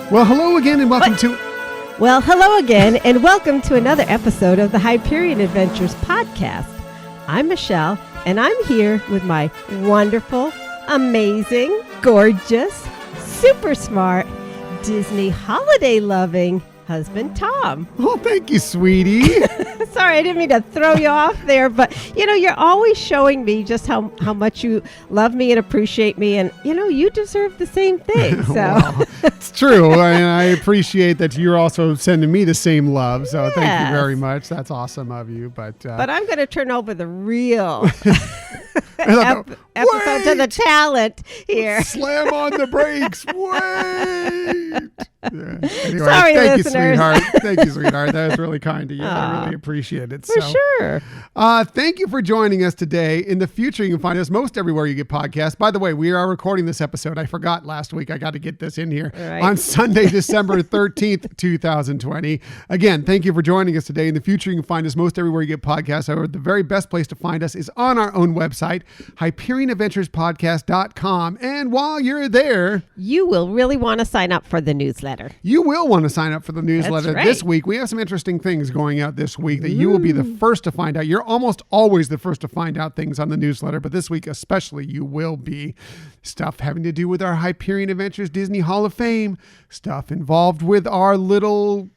Well, hello again and welcome to... Well, hello again and welcome to another episode of the Hyperion Adventures podcast. I'm Michelle and I'm here with my wonderful, amazing, gorgeous, super smart, Disney holiday-loving husband, Tom. Oh, thank you, sweetie. Sorry, I didn't mean to throw you off there, but, you're always showing me just how much you love me and appreciate me, and, you deserve the same thing, so. Well, it's true, and I appreciate that you're also sending me the same love, so Thank you very much. That's awesome of you, but I'm going to turn over the real episode to the talent here. Slam on the brakes. Wait. Yeah. Anyway, Sorry, thank listeners. you, sweetheart. Thank you, sweetheart. That was really kind of you. I really appreciate it. For sure. Thank you for joining us today. In the future, you can find us most everywhere you get podcasts. By the way, we are recording this episode. I forgot last week. I got to get this in here. Right. On Sunday, December 13th, 2020. Again, thank you for joining us today. In the future, you can find us most everywhere you get podcasts. However, the very best place to find us is on our own website, HyperionAdventuresPodcast.com. And while you're there, you will really want to sign up for the newsletter. You will want to sign up for the newsletter. That's right. This week. We have some interesting things going out this week that you will be the first to find out. You're almost always the first to find out things on the newsletter, but this week especially you will be. Stuff having to do with our Hyperion Adventures Disney Hall of Fame, stuff involved with our little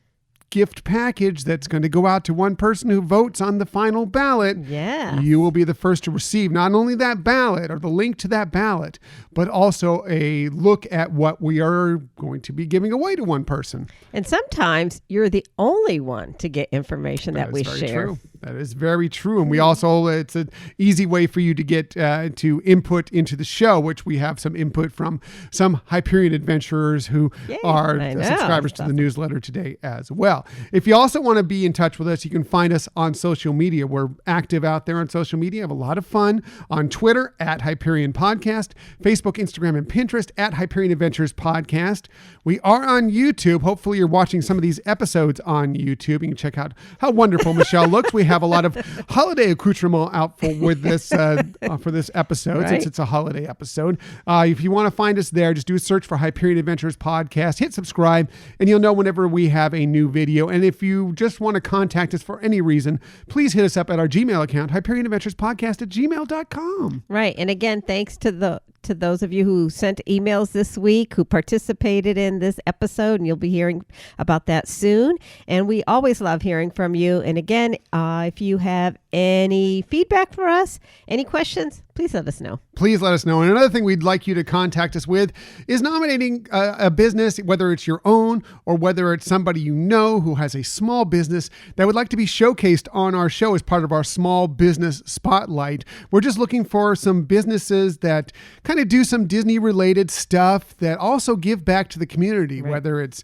gift package that's going to go out to one person who votes on the final ballot. Yeah. You will be the first to receive not only that ballot or the link to that ballot, but also a look at what we are going to be giving away to one person. And sometimes you're the only one to get information that we share. True. That is very true. And we also, it's an easy way for you to get to input into the show, which we have some input from some Hyperion adventurers who are subscribers to the newsletter today as well. If you also want to be in touch with us, you can find us on social media. We're active out there on social media, have a lot of fun on Twitter at Hyperion Podcast, Facebook, Instagram, and Pinterest at Hyperion Adventures Podcast. We are on YouTube. Hopefully you're watching some of these episodes on YouTube. You can check out how wonderful Michelle looks. We have a lot of holiday accoutrement out for this episode, since it's a holiday episode. If you want to find us there, just do a search for Hyperion Adventures Podcast, hit subscribe, and you'll know whenever we have a new video. And if you just want to contact us for any reason, please hit us up at our Gmail account, HyperionAdventuresPodcast@gmail.com. Right. And again, thanks to those of you who sent emails this week, who participated in this episode, and you'll be hearing about that soon. And we always love hearing from you. And again, if you have any feedback for us, any questions, please let us know. Please let us know. And another thing we'd like you to contact us with is nominating a business, whether it's your own or whether it's somebody you know who has a small business that would like to be showcased on our show as part of our small business spotlight. We're just looking for some businesses that kind of do some Disney related stuff that also give back to the community, right. Whether it's,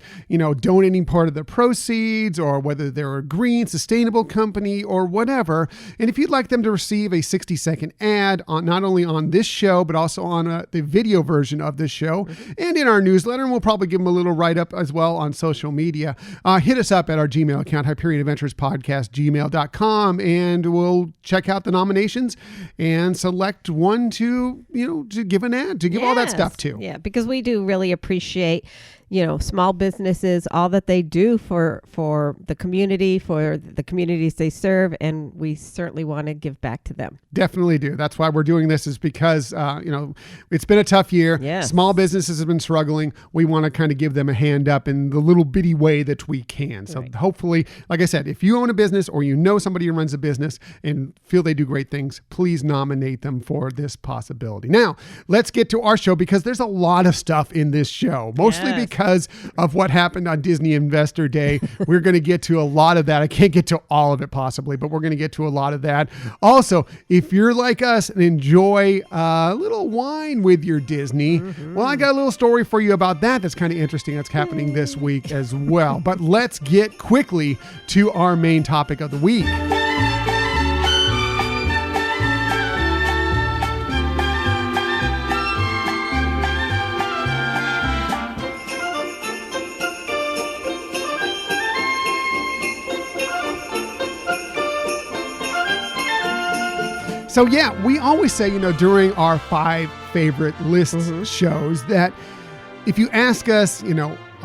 donating part of the proceeds or whether they're a green, sustainable company or whatever. And if you'd like them to receive a 60-second ad on not only on this show, but also on the video version of this show and in our newsletter, and we'll probably give them a little write-up as well on social media, hit us up at our Gmail account, HyperionAdventuresPodcast@gmail.com, and we'll check out the nominations and select one to give an ad, to give all that stuff to. Yeah, because we do really appreciate small businesses, all that they do for the community, for the communities they serve, and we certainly want to give back to them. Definitely do. That's why we're doing this, is because, it's been a tough year. Yes. Small businesses have been struggling. We want to kind of give them a hand up in the little bitty way that we can. So hopefully, like I said, if you own a business or you know somebody who runs a business and feel they do great things, please nominate them for this possibility. Now, let's get to our show, because there's a lot of stuff in this show, mostly because of what happened on Disney Investor Day. We're going to get to a lot of that. I can't get to all of it possibly, but we're going to get to a lot of that. Also, if you're like us and enjoy a little wine with your Disney, well, I got a little story for you about that that's kind of interesting that's happening this week as well. But let's get quickly to our main topic of the week. So yeah, we always say, during our 5 favorite lists shows that if you ask us,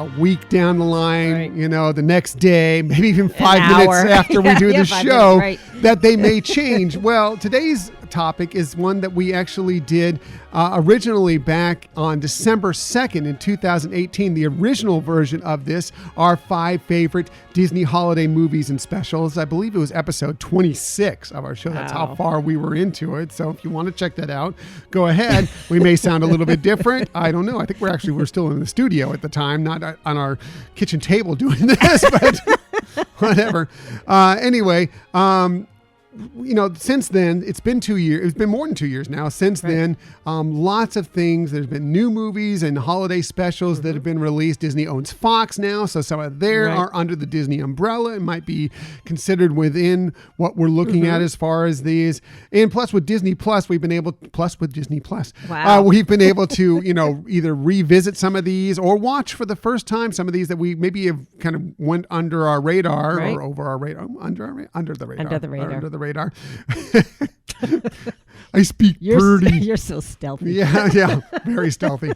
a week down the line, right. The next day, maybe even 5 minutes after we do the show, right. that they may change. Well, today's topic is one that we actually did originally back on December 2nd in 2018. The original version of this, our 5 favorite Disney holiday movies and specials. I believe it was episode 26 of our show. That's how far we were into it. So if you want to check that out, go ahead. We may sound a little bit different. I don't know. I think we're still in the studio at the time, not on our kitchen table doing this, but whatever. Anyway, since then, it's been 2 years. It's been more than 2 years now. Since then, lots of things. There's been new movies and holiday specials that have been released. Disney owns Fox now, so some of there are under the Disney umbrella. It might be considered within what we're looking at as far as these. And plus, with Disney Plus, we've been able to, either revisit some of these or watch for the first time some of these that we maybe have kind of went under our radar or over our radar, under the radar. I speak birdie. You're so stealthy. Yeah, very stealthy.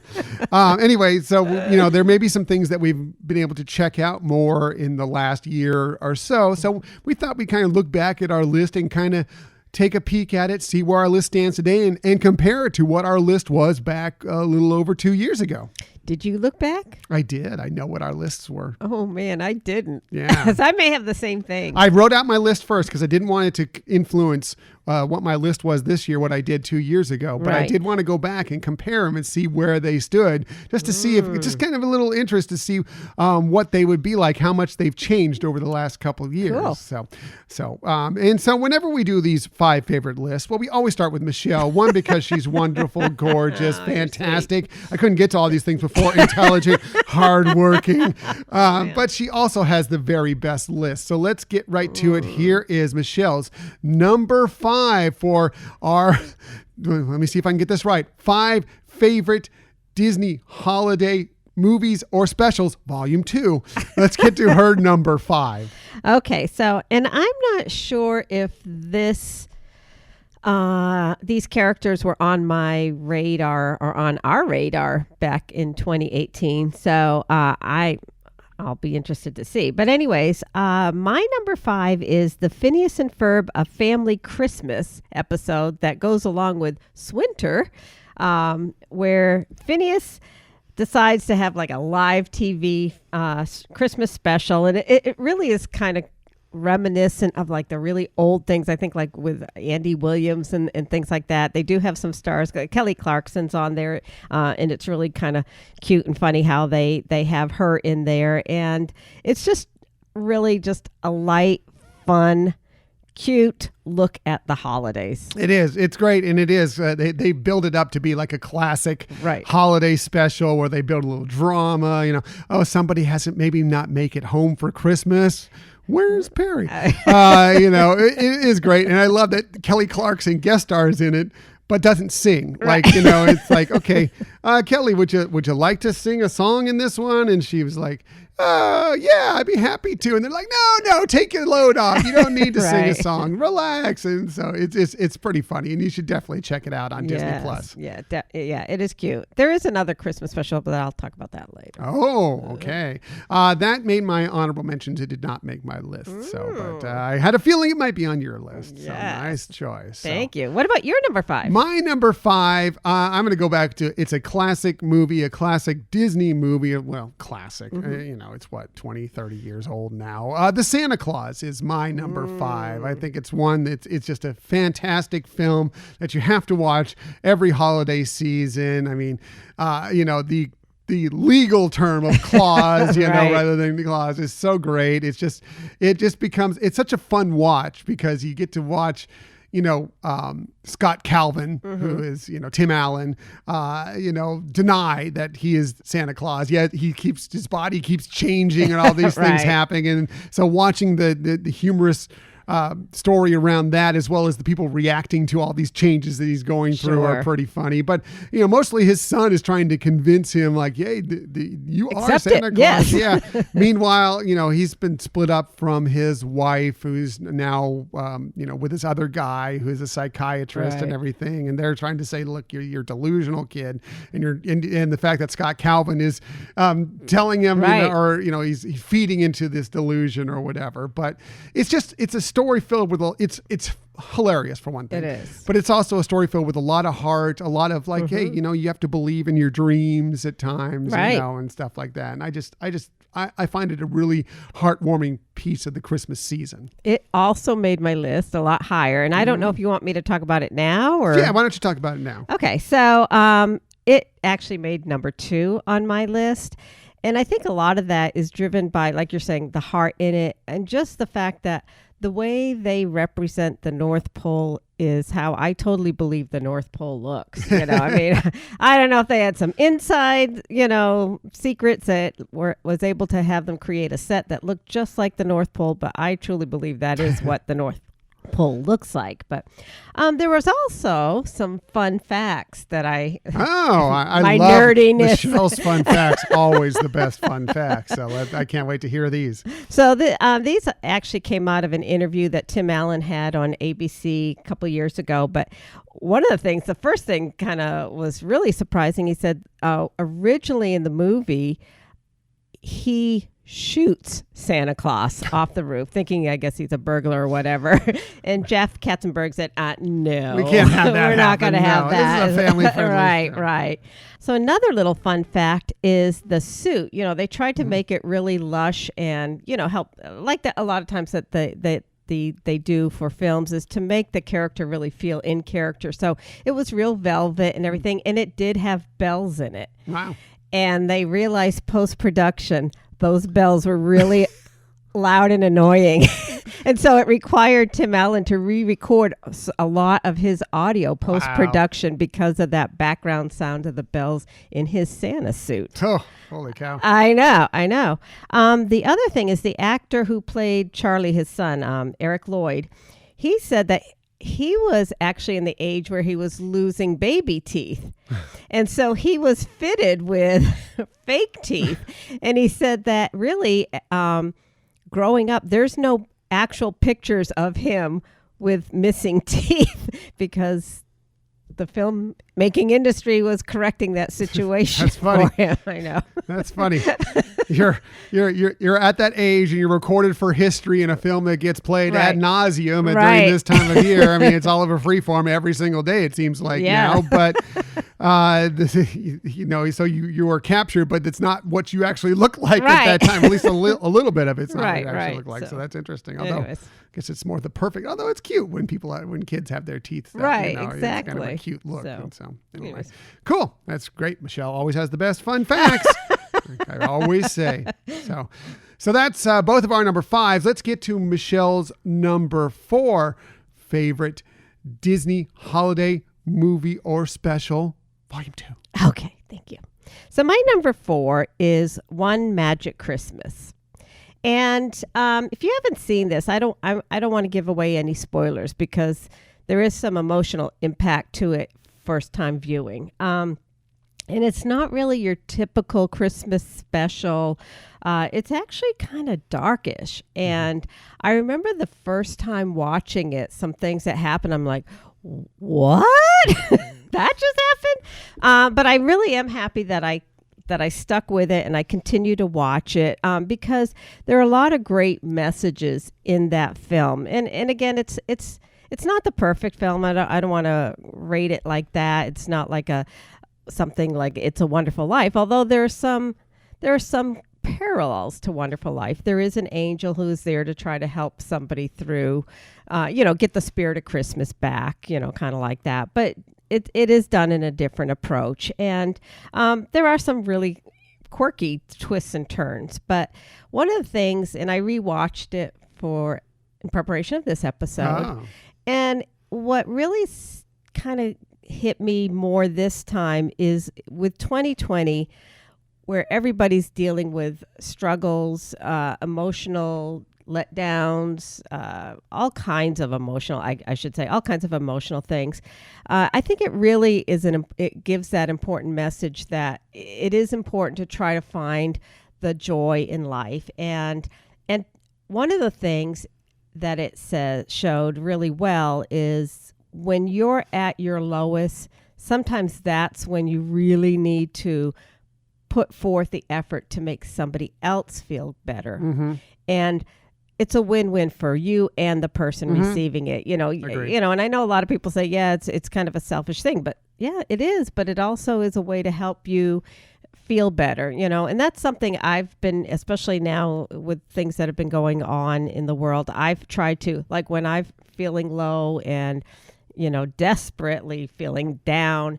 Anyway, so there may be some things that we've been able to check out more in the last year or so. So we thought we'd kind of look back at our list and kind of take a peek at it, see where our list stands today, and compare it to what our list was back a little over 2 years ago. Did you look back? I did. I know what our lists were. Oh, man, I didn't. Yeah. Because I may have the same thing. I wrote out my list first because I didn't want it to influence what my list was this year, what I did 2 years ago. But I did want to go back and compare them and see where they stood, just to see if it's just kind of a little interest to see what they would be like, how much they've changed over the last couple of years. Cool. So whenever we do these 5 favorite lists, we always start with Michelle. One, because she's wonderful, gorgeous, fantastic. I couldn't get to all these things before. Intelligent, hardworking. But she also has the very best list. So let's get right to it. Here is Michelle's number 5 for our, let me see if I can get this right, 5 favorite Disney holiday movies or specials, volume 2. Let's get to her number 5. Okay, so, and I'm not sure if these characters were on my radar or on our radar back in 2018. So I'll be interested to see. But anyways, my number 5 is the Phineas and Ferb A Family Christmas episode that goes along with Swinter, where Phineas decides to have like a live TV Christmas special. And it really is kind of reminiscent of like the really old things, I think, like with Andy Williams and things like that. They do have some stars. Kelly Clarkson's on there, and it's really kind of cute and funny how they have her in there. And it's just really just a light, fun, cute look at the holidays. It is. It's great. And it is. They build it up to be like a classic holiday special where they build a little drama. Somebody hasn't maybe not make it home for Christmas. Where's Perry? It is great. And I love that Kelly Clarkson guest stars in it, but doesn't sing. Like, it's like, okay, Kelly, would you like to sing a song in this one? And she was like, yeah, I'd be happy to. And they're like, no, take your load off. You don't need to sing a song. Relax. And so it's pretty funny, and you should definitely check it out on Disney Plus. Yeah, it is cute. There is another Christmas special, but I'll talk about that later. Oh, okay. That made my honorable mentions. It did not make my list. But I had a feeling it might be on your list. So nice choice. Thank you. What about your number 5? My number 5, I'm going to go back to, it's a classic movie, a classic Disney movie. Well, classic, it's 20, 30 years old now. The Santa Claus is my number 5. I think it's one that's, it's just a fantastic film that you have to watch every holiday season. I mean, the legal term of Claus, rather than the Claus is so great. It just becomes, it's such a fun watch because you get to watch, Scott Calvin, who is, Tim Allen, deny that he is Santa Claus. Yet his body keeps changing and all these things happening. And so watching the humorous story around that, as well as the people reacting to all these changes that he's going through are pretty funny. But, mostly his son is trying to convince him like, hey, you are Santa Claus. Yes. Yeah. Meanwhile, he's been split up from his wife, who's now, with this other guy who's a psychiatrist and everything. And they're trying to say, look, you're a delusional kid. And the fact that Scott Calvin is telling him, he's feeding into this delusion or whatever. But it's a story filled with, it's hilarious for one thing. It is. But it's also a story filled with a lot of heart, a lot of like, hey, you have to believe in your dreams at times, and stuff like that. And I find it a really heartwarming piece of the Christmas season. It also made my list a lot higher. And I don't know if you want me to talk about it now or... Yeah, why don't you talk about it now? Okay. So it actually made number 2 on my list. And I think a lot of that is driven by, like you're saying, the heart in it, and just the fact that the way they represent the North Pole is how I totally believe the North Pole looks. I mean, I don't know if they had some inside, secrets that was able to have them create a set that looked just like the North Pole, but I truly believe that is what the North Pole looks like. But there was also some fun facts that I my love nerdiness. Michelle's fun facts, always the best fun facts. So I can't wait to hear these. So these actually came out of an interview that Tim Allen had on ABC a couple of years ago. But one of the things, the first thing kind of was really surprising. He said originally in the movie, he shoots Santa Claus off the roof, thinking, I guess he's a burglar or whatever. And Jeff Katzenberg said, no. We can't have that. We're not going to have that. This is a family-friendly show. Right. So another little fun fact is the suit. They tried to make it really lush and, help, like that a lot of times that they do for films, is to make the character really feel in character. So it was real velvet and everything, and it did have bells in it. Wow. And they realized post-production those bells were really loud and annoying. And so it required Tim Allen to re-record a lot of his audio post-production because of that background sound of the bells in his Santa suit. Oh, holy cow. I know. The other thing is the actor who played Charlie, his son, Eric Lloyd, he said that he was actually in the age where he was losing baby teeth. And so he was fitted with fake teeth. And he said that really growing up, there's no actual pictures of him with missing teeth because the filmmaking industry was correcting that situation. That's funny. For him. I know. That's funny. You're at that age and you're recorded for history in a film that gets played ad nauseum during this time of year. I mean, it's all over Freeform every single day, it seems like now. But so you are captured, but it's not what you actually look like at that time. At least a little bit of it's not what you actually look like. So that's interesting. Although I guess it's more the perfect. Although it's cute when kids have their teeth. Exactly. It's kind of a cute look. So anyway, cool. That's great. Michelle always has the best fun facts. I always say. So that's both of our number 5s. Let's get to Michelle's number 4 favorite Disney holiday movie or special, Volume 2. Okay, thank you. So my number 4 is One Magic Christmas. And if you haven't seen this, I don't want to give away any spoilers because there is some emotional impact to it first time viewing. And it's not really your typical Christmas special. It's actually kind of darkish. And I remember the first time watching it, some things that happened, I'm like, what? That just happened? But I really am happy that I stuck with it and I continue to watch it because there are a lot of great messages in that film. And again, it's not the perfect film. I don't want to rate it like that. It's not like something like It's a Wonderful Life, although there are some parallels to Wonderful Life. There is an angel who is there to try to help somebody through, get the spirit of Christmas back, kind of like that. But it is done in a different approach. And there are some really quirky twists and turns. But one of the things, and I rewatched it in preparation of this episode, and what really kind of hit me more this time is with 2020, where everybody's dealing with struggles, emotional letdowns, all kinds of emotional, I should say, all kinds of emotional things. I think it really is it gives that important message that it is important to try to find the joy in life. And one of the things that it showed really well is when you're at your lowest, sometimes that's when you really need to put forth the effort to make somebody else feel better. Mm-hmm. And it's a win-win for you and the person receiving it. And I know a lot of people say, yeah, it's kind of a selfish thing, but yeah, it is. But it also is a way to help you feel better, and that's something I've been, especially now with things that have been going on in the world, I've tried to, like when I'm feeling low and, desperately feeling down,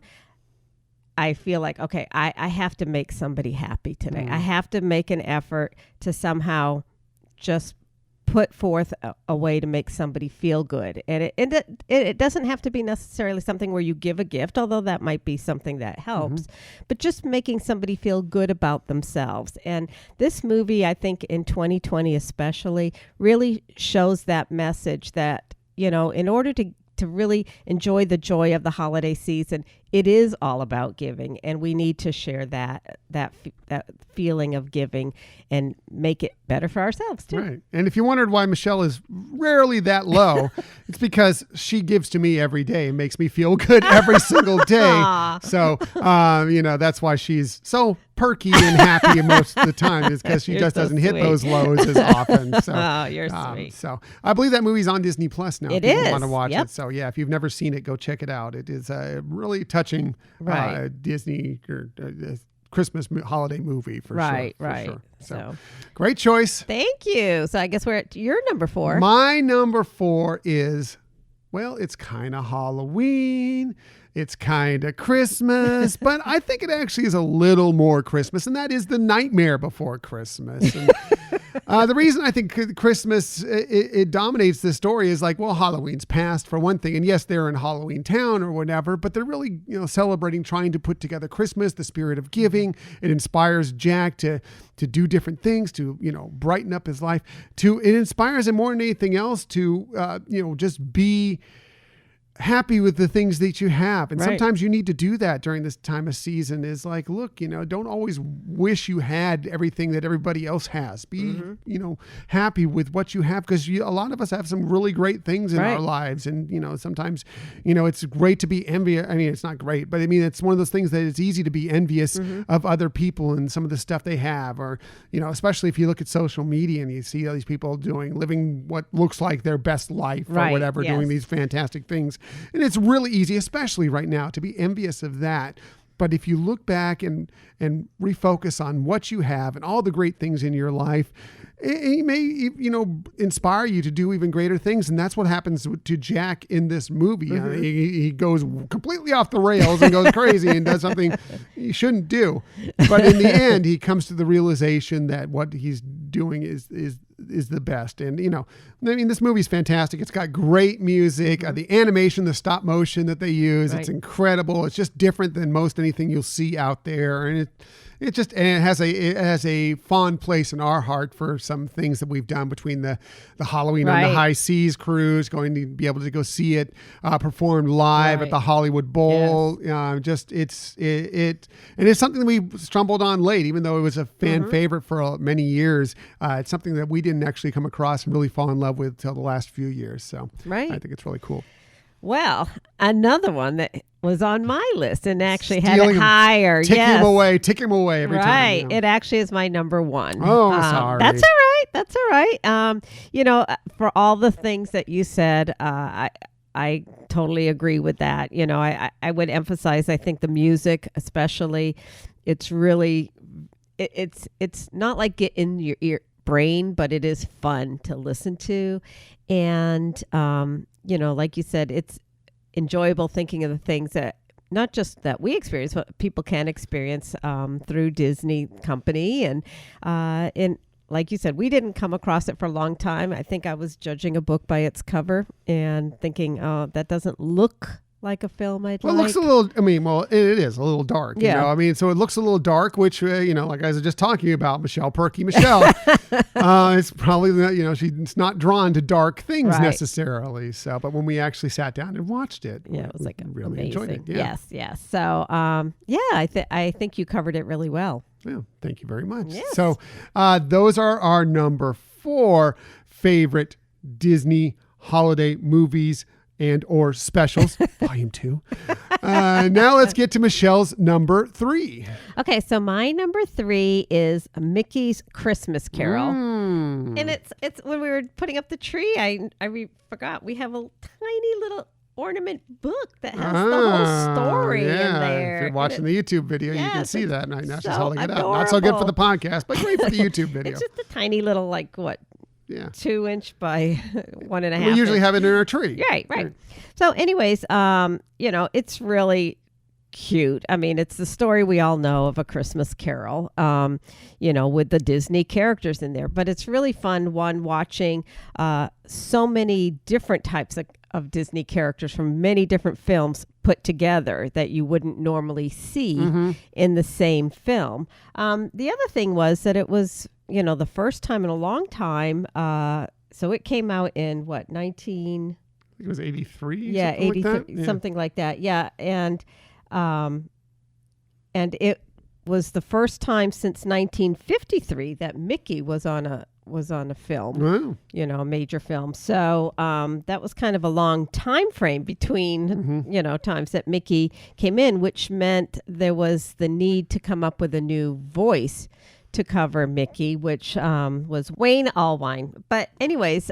I feel like, okay, I have to make somebody happy today. I have to make an effort to somehow just put forth a way to make somebody feel good. And it doesn't have to be necessarily something where you give a gift, although that might be something that helps, but just making somebody feel good about themselves. And this movie, I think in 2020 especially, really shows that message that, in order to really enjoy the joy of the holiday season, it is all about giving, and we need to share that feeling of giving and make it better for ourselves too. Right. And if you wondered why Michelle is rarely that low, it's because she gives to me every day and makes me feel good every single day. So, that's why she's so perky and happy most of the time, is because she just doesn't hit those lows as often. So, oh, you're sweet. So I believe that movie's on Disney Plus now. It if you is. want to watch Yep. it. So yeah, if you've never seen it, go check it out. It is a really touching Disney or Christmas holiday movie for sure. Right. So great choice. Thank you. So I guess we're at your number 4. My number 4 is, well, it's kind of Halloween. It's kind of Christmas, but I think it actually is a little more Christmas, and that is The Nightmare Before Christmas. And the reason I think Christmas, it dominates this story is like, well, Halloween's past for one thing. And yes, they're in Halloween Town or whatever, but they're really, celebrating, trying to put together Christmas, the spirit of giving. It inspires Jack to do different things, to, brighten up his life. It inspires him more than anything else to, just be happy with the things that you have. And sometimes you need to do that during this time of season, is like, look, don't always wish you had everything that everybody else has. Be, happy with what you have, because a lot of us have some really great things in our lives. And, sometimes, it's great to be envious. I mean, it's not great, but I mean, it's one of those things that it's easy to be envious of other people and some of the stuff they have, or, especially if you look at social media and you see all these people living what looks like their best life or whatever, doing these fantastic things. And it's really easy, especially right now, to be envious of that. But if you look back and refocus on what you have and all the great things in your life, it may, inspire you to do even greater things. And that's what happens to Jack in this movie. He goes completely off the rails and goes crazy and does something he shouldn't do. But in the end, he comes to the realization that what he's doing is the best. And, this movie's fantastic. It's got great music, the animation, the stop motion that they use. It's incredible. It's just different than most anything you'll see out there. And it has a fond place in our heart for some things that we've done between the Halloween on the High Seas cruise, going to be able to go see it performed live at the Hollywood Bowl. Yes. It's something that we stumbled on late, even though it was a fan favorite for many years. It's something that we didn't actually come across and really fall in love with till the last few years. So I think it's really cool. Well, another one that was on my list and actually had it higher. Tick him away every time. It actually is my number 1. Oh, sorry. That's all right. For all the things that you said, I totally agree with that. I would emphasize, I think the music, especially, it's really, it's not like get in your brain, but it is fun to listen to. And, like you said, it's enjoyable thinking of the things that not just that we experience, but people can experience through Disney Company. And like you said, we didn't come across it for a long time. I think I was judging a book by its cover and thinking, oh, that doesn't look like a film I'd well, like. It looks a little, it is a little dark, you know? So it looks a little dark, which, like I was just talking about, Perky Michelle, it's probably, she's not drawn to dark things necessarily. So, but when we actually sat down and watched it, it was like really amazing. Enjoyed it. Yeah. Yes. So, I think you covered it really well. Yeah, thank you very much. Yes. So those are our number 4 favorite Disney holiday movies and or specials, volume 2. Now let's get to Michelle's number 3. Okay, so my number 3 is Mickey's Christmas Carol. And it's when we were putting up the tree, I forgot we have a tiny little ornament book that has the whole story in there. If you're watching the YouTube video, you can see that. Now she's holding it up. Not so good for the podcast, but great for the YouTube video. It's just a tiny little, 2 inch by 1.5. We usually have it in our tree. Right. So anyways, it's really cute. It's the story we all know of A Christmas Carol, with the Disney characters in there. But it's really fun, watching so many different types of Disney characters from many different films put together that you wouldn't normally see in the same film. The other thing was that it was, the first time in a long time. So it came out in what, 19... I think it was 83? Yeah, 83, something like that. Yeah. And it was the first time since 1953 that Mickey was on a film, a major film. So that was kind of a long time frame between, times that Mickey came in, which meant there was the need to come up with a new voice to cover Mickey, which was Wayne Allwine. But anyways,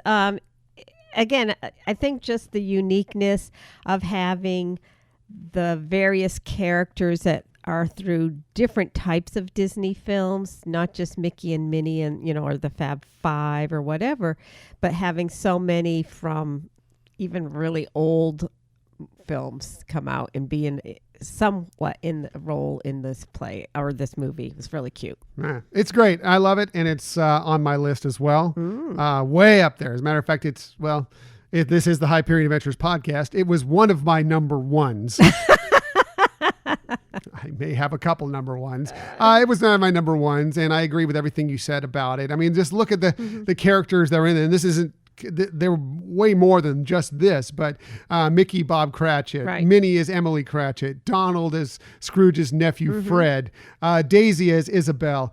again, I think just the uniqueness of having the various characters that are through different types of Disney films, not just Mickey and Minnie and, or the Fab Five or whatever, but having so many from even really old films come out and be in somewhat in the role in this play or this movie. It was really cute. It's great. I love it. And it's on my list as well. Way up there. As a matter of fact, this is the Hyperion Adventures podcast. It was one of my number 1s. I may have a couple number 1s. It was one of my number 1s, and I agree with everything you said about it. Just look at the characters that are in it. And this isn't, they're way more than just this, but Mickey, Bob Cratchit, Minnie is Emily Cratchit, Donald is Scrooge's nephew, Fred, Daisy as Isabel,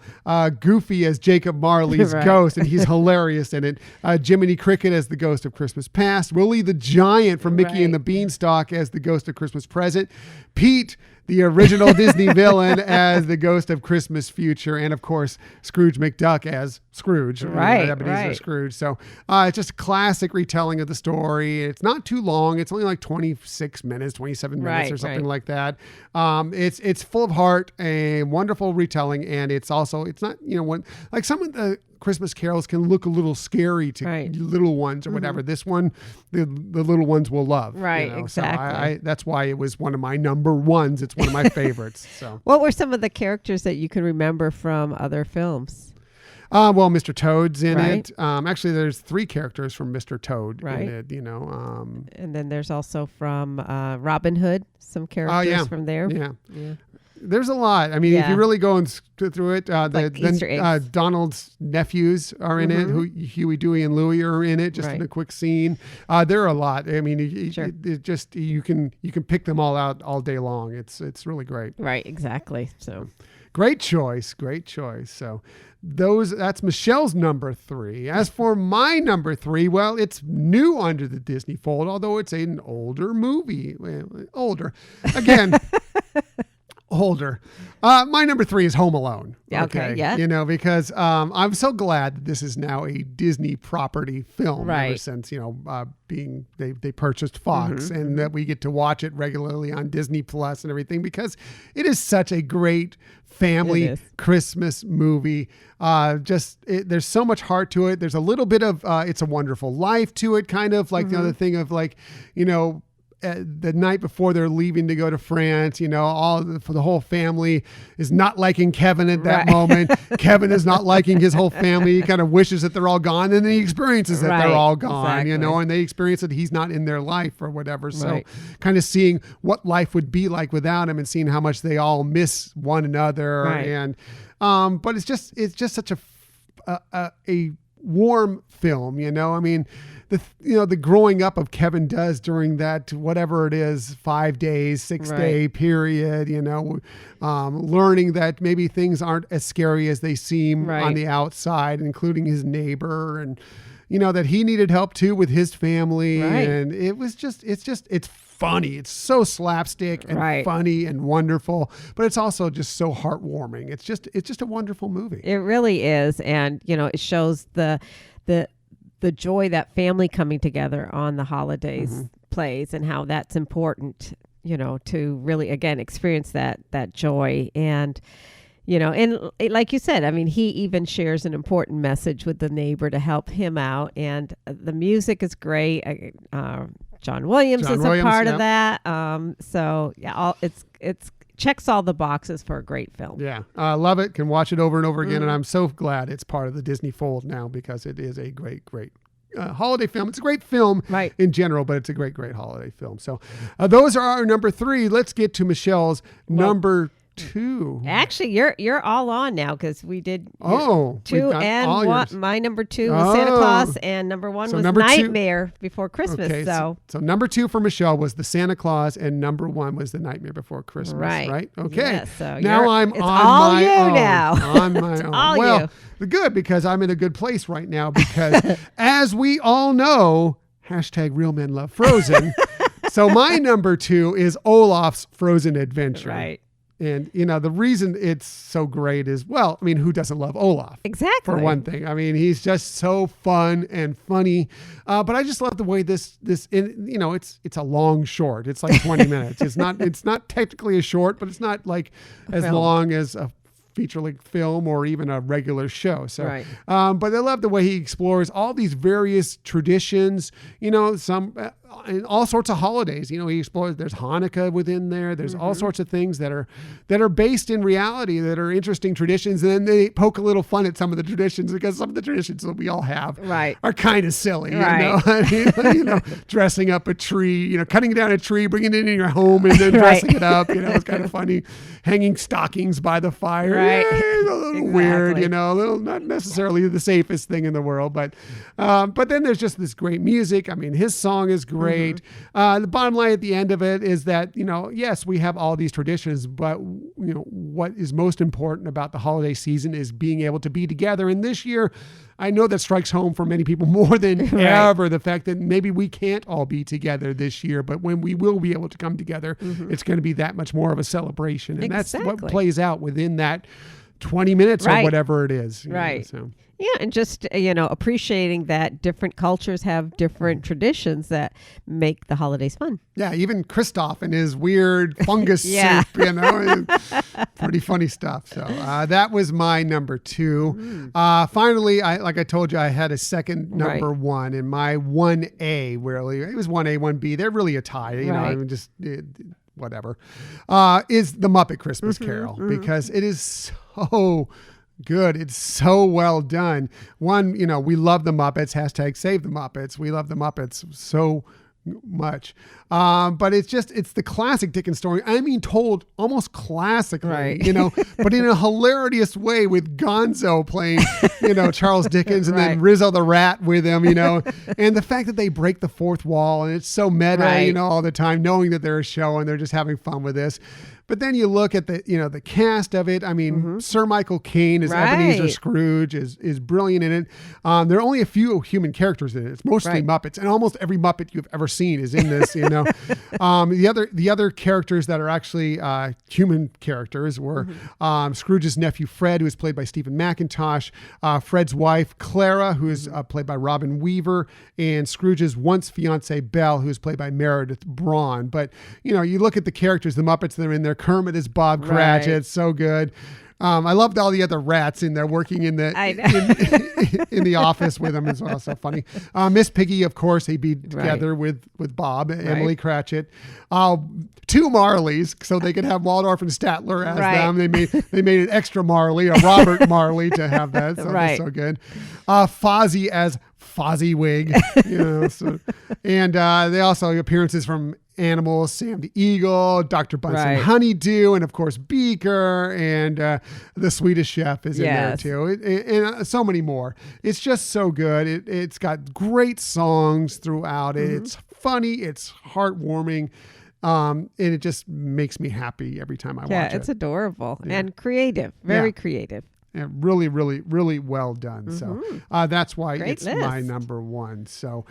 Goofy as Jacob Marley's ghost, and he's hilarious in it, Jiminy Cricket as the ghost of Christmas Past, Willie the Giant from Mickey and the Beanstalk as the ghost of Christmas Present, Pete, the original Disney villain, as the ghost of Christmas Future, and of course Scrooge McDuck as Scrooge, Ebenezer Scrooge. So it's just a classic retelling of the story. It's not too long. It's only like 26 minutes, 27 minutes or something like that. It's full of heart, a wonderful retelling, and it's not, like some of the Christmas carols can look a little scary to little ones or whatever. This one, the little ones will love. Exactly. So that's why it was one of my number 1s. It's one of my favorites. So, what were some of the characters that you can remember from other films? Well, Mr. Toad's in it. Actually, there's 3 characters from Mr. Toad in it. And then there's also from Robin Hood, some characters from there. Yeah. There's a lot. If you really go and through it, Donald's nephews are in it. Huey, Dewey, and Louie are in it. Just in a quick scene. There are a lot. You can pick them all out all day long. It's really great. Right. Exactly. So, great choice. So, that's Michelle's number 3. As for my number 3, well, it's new under the Disney fold, although it's an older movie. Older again. Older. My number 3 is Home Alone. Okay. Yeah. Because I'm so glad that this is now a Disney property film ever since, they purchased Fox and that we get to watch it regularly on Disney Plus and everything, because it is such a great family Christmas movie. There's so much heart to it. There's a little bit of It's a Wonderful Life to it, kind of like the other thing of the night before they're leaving to go to France, for the whole family is not liking Kevin at that moment. Kevin is not liking his whole family. He kind of wishes that they're all gone, and then he experiences that they're all gone, and they experience that he's not in their life or whatever. So kind of seeing what life would be like without him and seeing how much they all miss one another. And, but it's just such a warm film, I mean, the growing up of Kevin does during that, whatever it is, 5 days, 6-day period, learning that maybe things aren't as scary as they seem on the outside, including his neighbor, and, that he needed help too with his family. And it's funny. It's so slapstick and funny and wonderful, but it's also just so heartwarming. It's just a wonderful movie. It really is. And, it shows the joy that family coming together on the holidays plays, and how that's important, to really, again, experience that joy. And, and like you said, I mean, he even shares an important message with the neighbor to help him out. And the music is great. John Williams is a part of that. So yeah, it's checks all the boxes for a great film. Yeah, I love it. Can watch it over and over again, and I'm so glad it's part of the Disney fold now, because it is a great holiday film. It's a great film in general, but it's a great holiday film. So those are our number 3. Let's get to Michelle's number 2. Actually, you're all on now, because we did 2 and 1. My number 2 was Santa Claus, and number 1 was Nightmare Before Christmas. Okay, so number 2 for Michelle was the Santa Claus, and number 1 was the Nightmare Before Christmas. Right? Okay. Yeah, so now I'm it's on all my you own. now. On my own. All well, you. Good, because I'm in a good place right now, because as we all know, #Real Men Love Frozen. So my number 2 is Olaf's Frozen Adventure. Right. And, the reason it's so great is, well, I mean, who doesn't love Olaf? Exactly. For one thing. I mean, he's just so fun and funny. But I just love the way it's a long short. It's like 20 minutes. It's not technically a short, but it's not like as long as a feature-length film or even a regular show. So, but I love the way he explores all these various traditions, some and all sorts of holidays. He explores, there's Hanukkah within there. There's all sorts of things that are based in reality, that are interesting traditions. And then they poke a little fun at some of the traditions, because some of the traditions that we all have are kind of silly, dressing up a tree, cutting down a tree, bringing it in your home and then dressing it up. It's kind of funny. Hanging stockings by the fire. A little weird, a little, not necessarily the safest thing in the world, but then there's just this great music. I mean, his song is great. The bottom line at the end of it is that, yes, we have all these traditions, but what is most important about the holiday season is being able to be together. And this year, I know that strikes home for many people more than ever, the fact that maybe we can't all be together this year, but when we will be able to come together, it's going to be that much more of a celebration. And that's what plays out within that 20 minutes or whatever it is. So. Yeah, and just, appreciating that different cultures have different traditions that make the holidays fun. Yeah, even Kristoff and his weird fungus soup, pretty funny stuff. So that was my number 2. Finally, like I told you, I had a second number 1, and my 1A, really, it was 1A, 1B. They're really a tie, I mean, just whatever, is The Muppet Christmas Carol, because it is so good. It's so well done. One, we love the Muppets, #Save the Muppets. We love the Muppets so much. But it's the classic Dickens story. I mean, told almost classically, but in a hilarious way, with Gonzo playing, Charles Dickens, and then Rizzo the Rat with him, and the fact that they break the fourth wall, and it's so meta, all the time, knowing that they're a show and they're just having fun with this. But then you look at the cast of it. I mean, Sir Michael Caine as Ebenezer Scrooge is brilliant in it. There are only a few human characters in it. It's mostly Muppets, and almost every Muppet you've ever seen is in this. The other characters that are actually human characters were Scrooge's nephew Fred, who is played by Stephen McIntosh, Fred's wife Clara, who is played by Robin Weaver, and Scrooge's once fiancee Belle, who is played by Meredith Braun. But you look at the characters, the Muppets that are in there. Kermit is Bob Cratchit. So good. I loved all the other rats in there working in the in the office with him is also funny. Miss Piggy, of course, he'd be together with Bob, Emily Cratchit. 2 Marleys, so they could have Waldorf and Statler as them. They made an extra Marley, a Robert Marley, to have that. So that's so good. Fozzie as Fozziewig, and they also appearances from animals, Sam the Eagle, Dr. Bunsen Honeydew, and of course Beaker, and the Swedish Chef is in there too, and so many more. It's just so good. It's got great songs throughout it. It's funny, it's heartwarming, and it just makes me happy every time I watch it. Yeah, it's adorable and creative, very creative. Yeah, really, really, really well done. So that's why it's my number 1. So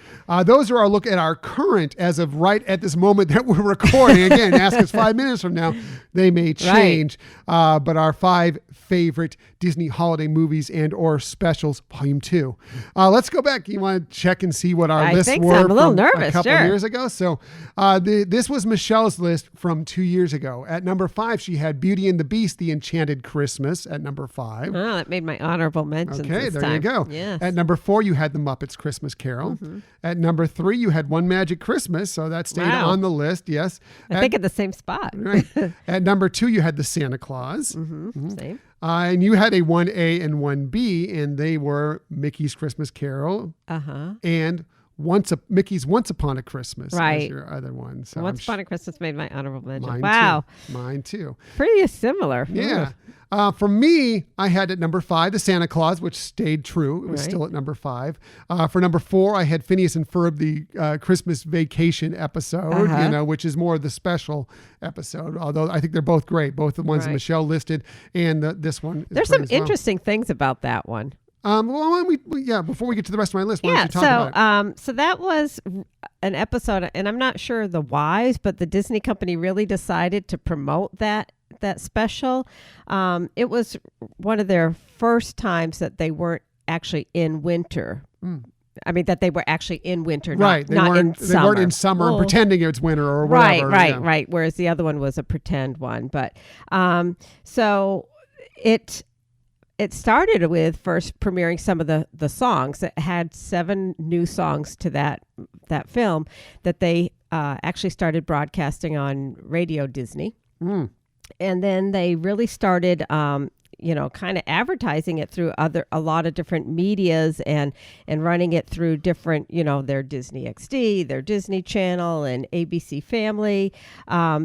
those are our look at our current, as of right at this moment that we're recording. Again, ask us 5 minutes from now, they may change. But our 5 favorite Disney holiday movies and or specials, Volume 2. Let's go back. You want to check and see what our lists were I'm a little nervous, a couple years ago. So this was Michelle's list from 2 years ago. At number 5, she had Beauty and the Beast, The Enchanted Christmas at number 5. Oh, that made my honorable mentions. Okay, this there time. you go. Yes. At number 4, you had The Muppets Christmas Carol. At number 3, you had One Magic Christmas, so that stayed on the list. Yes, I think at the same spot. Right. At number 2, you had The Santa Claus. Same. And you had a 1A and 1B, and they were Mickey's Christmas Carol and Mickey's Once Upon a Christmas. Right. As your other one. So Once Upon a Christmas made my honorable mention. Mine too. Pretty similar. Yeah. For me, I had at number 5, The Santa Claus, which stayed true. It was still at number 5. For number 4, I had Phineas and Ferb, the Christmas Vacation episode, which is more of the special episode. Although I think they're both great, both the ones that Michelle listed and this one. There's some interesting things about that one. Before we get to the rest of my list, why don't you talk about it? So that was an episode, and I'm not sure the whys, but the Disney company really decided to promote that special. It was one of their first times that they weren't actually in winter. I mean, that they were actually in winter, not in summer. They weren't in summer and pretending it's winter or whatever. Right. Whereas the other one was a pretend one. But so it started with first premiering some of the songs. It had 7 new songs to that film that they actually started broadcasting on Radio Disney. And then they really started, kind of advertising it through a lot of different medias and running it through different, their Disney XD, their Disney Channel, and ABC Family.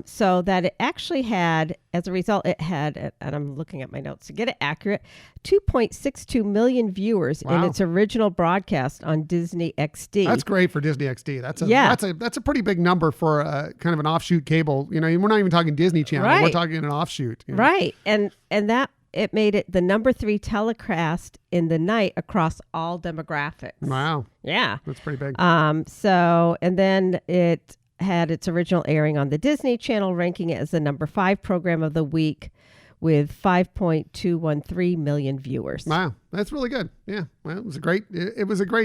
So that it actually had, as a result, and I'm looking at my notes to get it accurate, 2.62 million viewers in its original broadcast on Disney XD. That's great for Disney XD. That's a pretty big number for kind of an offshoot cable. We're not even talking Disney Channel. We're talking an offshoot. Right. And that it made it the number 3 telecast in the night across all demographics. Wow. Yeah. That's pretty big. And then it had its original airing on the Disney Channel, ranking it as the number 5 program of the week with 5.213 million viewers. Wow, that's really good. Yeah, well, it was a great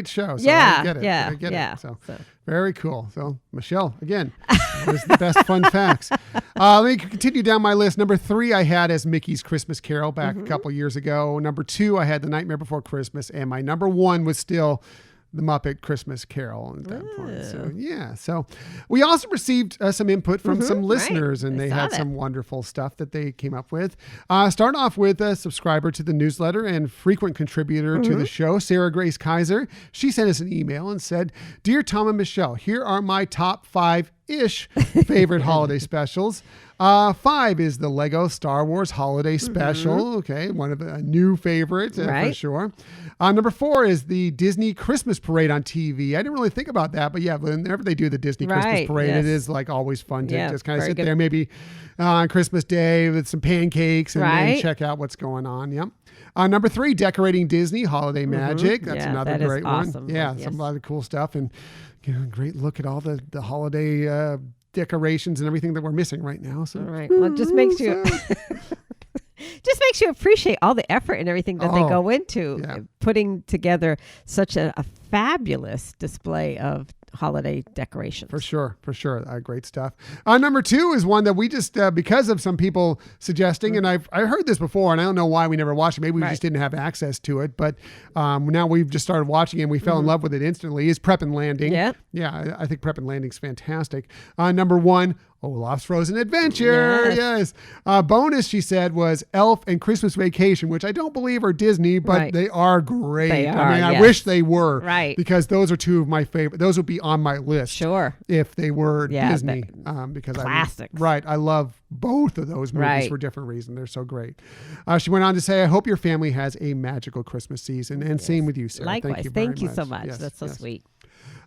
show. So I get it. Yeah, I get it. So So very cool. So Michelle, again, was the best fun facts. Let me continue down my list. Number 3, I had as Mickey's Christmas Carol back a couple years ago. Number 2, I had The Nightmare Before Christmas, and my number 1 was still The Muppet Christmas Carol at that point. So so we also received some input from some listeners, and they had some wonderful stuff that they came up with. Start off with a subscriber to the newsletter and frequent contributor to the show, Sarah Grace Kaiser. She sent us an email and said, "Dear Tom and Michelle, here are my top 5-ish favorite holiday specials. 5 is the Lego Star Wars Holiday Special. Okay, one of a new favorite for sure. Number 4 is the Disney Christmas Parade on TV. I didn't really think about that, but whenever they do the Disney Christmas Parade, it is like always fun to just kind of sit there maybe on Christmas Day with some pancakes and check out what's going on. Yep. Number 3, Decorating Disney Holiday Magic. That's another great one. Yeah, some lot of cool stuff, and great look at all the holiday decorations and everything that we're missing right now. So well, it just makes you appreciate all the effort and everything that they go into putting together such a fabulous display of holiday decorations. For sure. Great stuff. Number 2 is one that we just, because of some people suggesting, and I heard this before, and I don't know why we never watched it. Maybe we just didn't have access to it, but now we've just started watching it and we fell in love with it instantly, is Prep and Landing. Yeah, I think Prep and Landing's fantastic. Number 1, Olaf's Frozen Adventure. Yes. Bonus, she said, was Elf and Christmas Vacation, which I don't believe are Disney, but they are great. They are, I mean, I wish they were. Right. Because those are 2 of my favorite. Those would be on my list. Sure. If they were Disney. Because classics. I love both of those movies for different reasons. They're so great. She went on to say, I hope your family has a magical Christmas season. And same with you, Sarah. Likewise. Thank you so much. That's so sweet.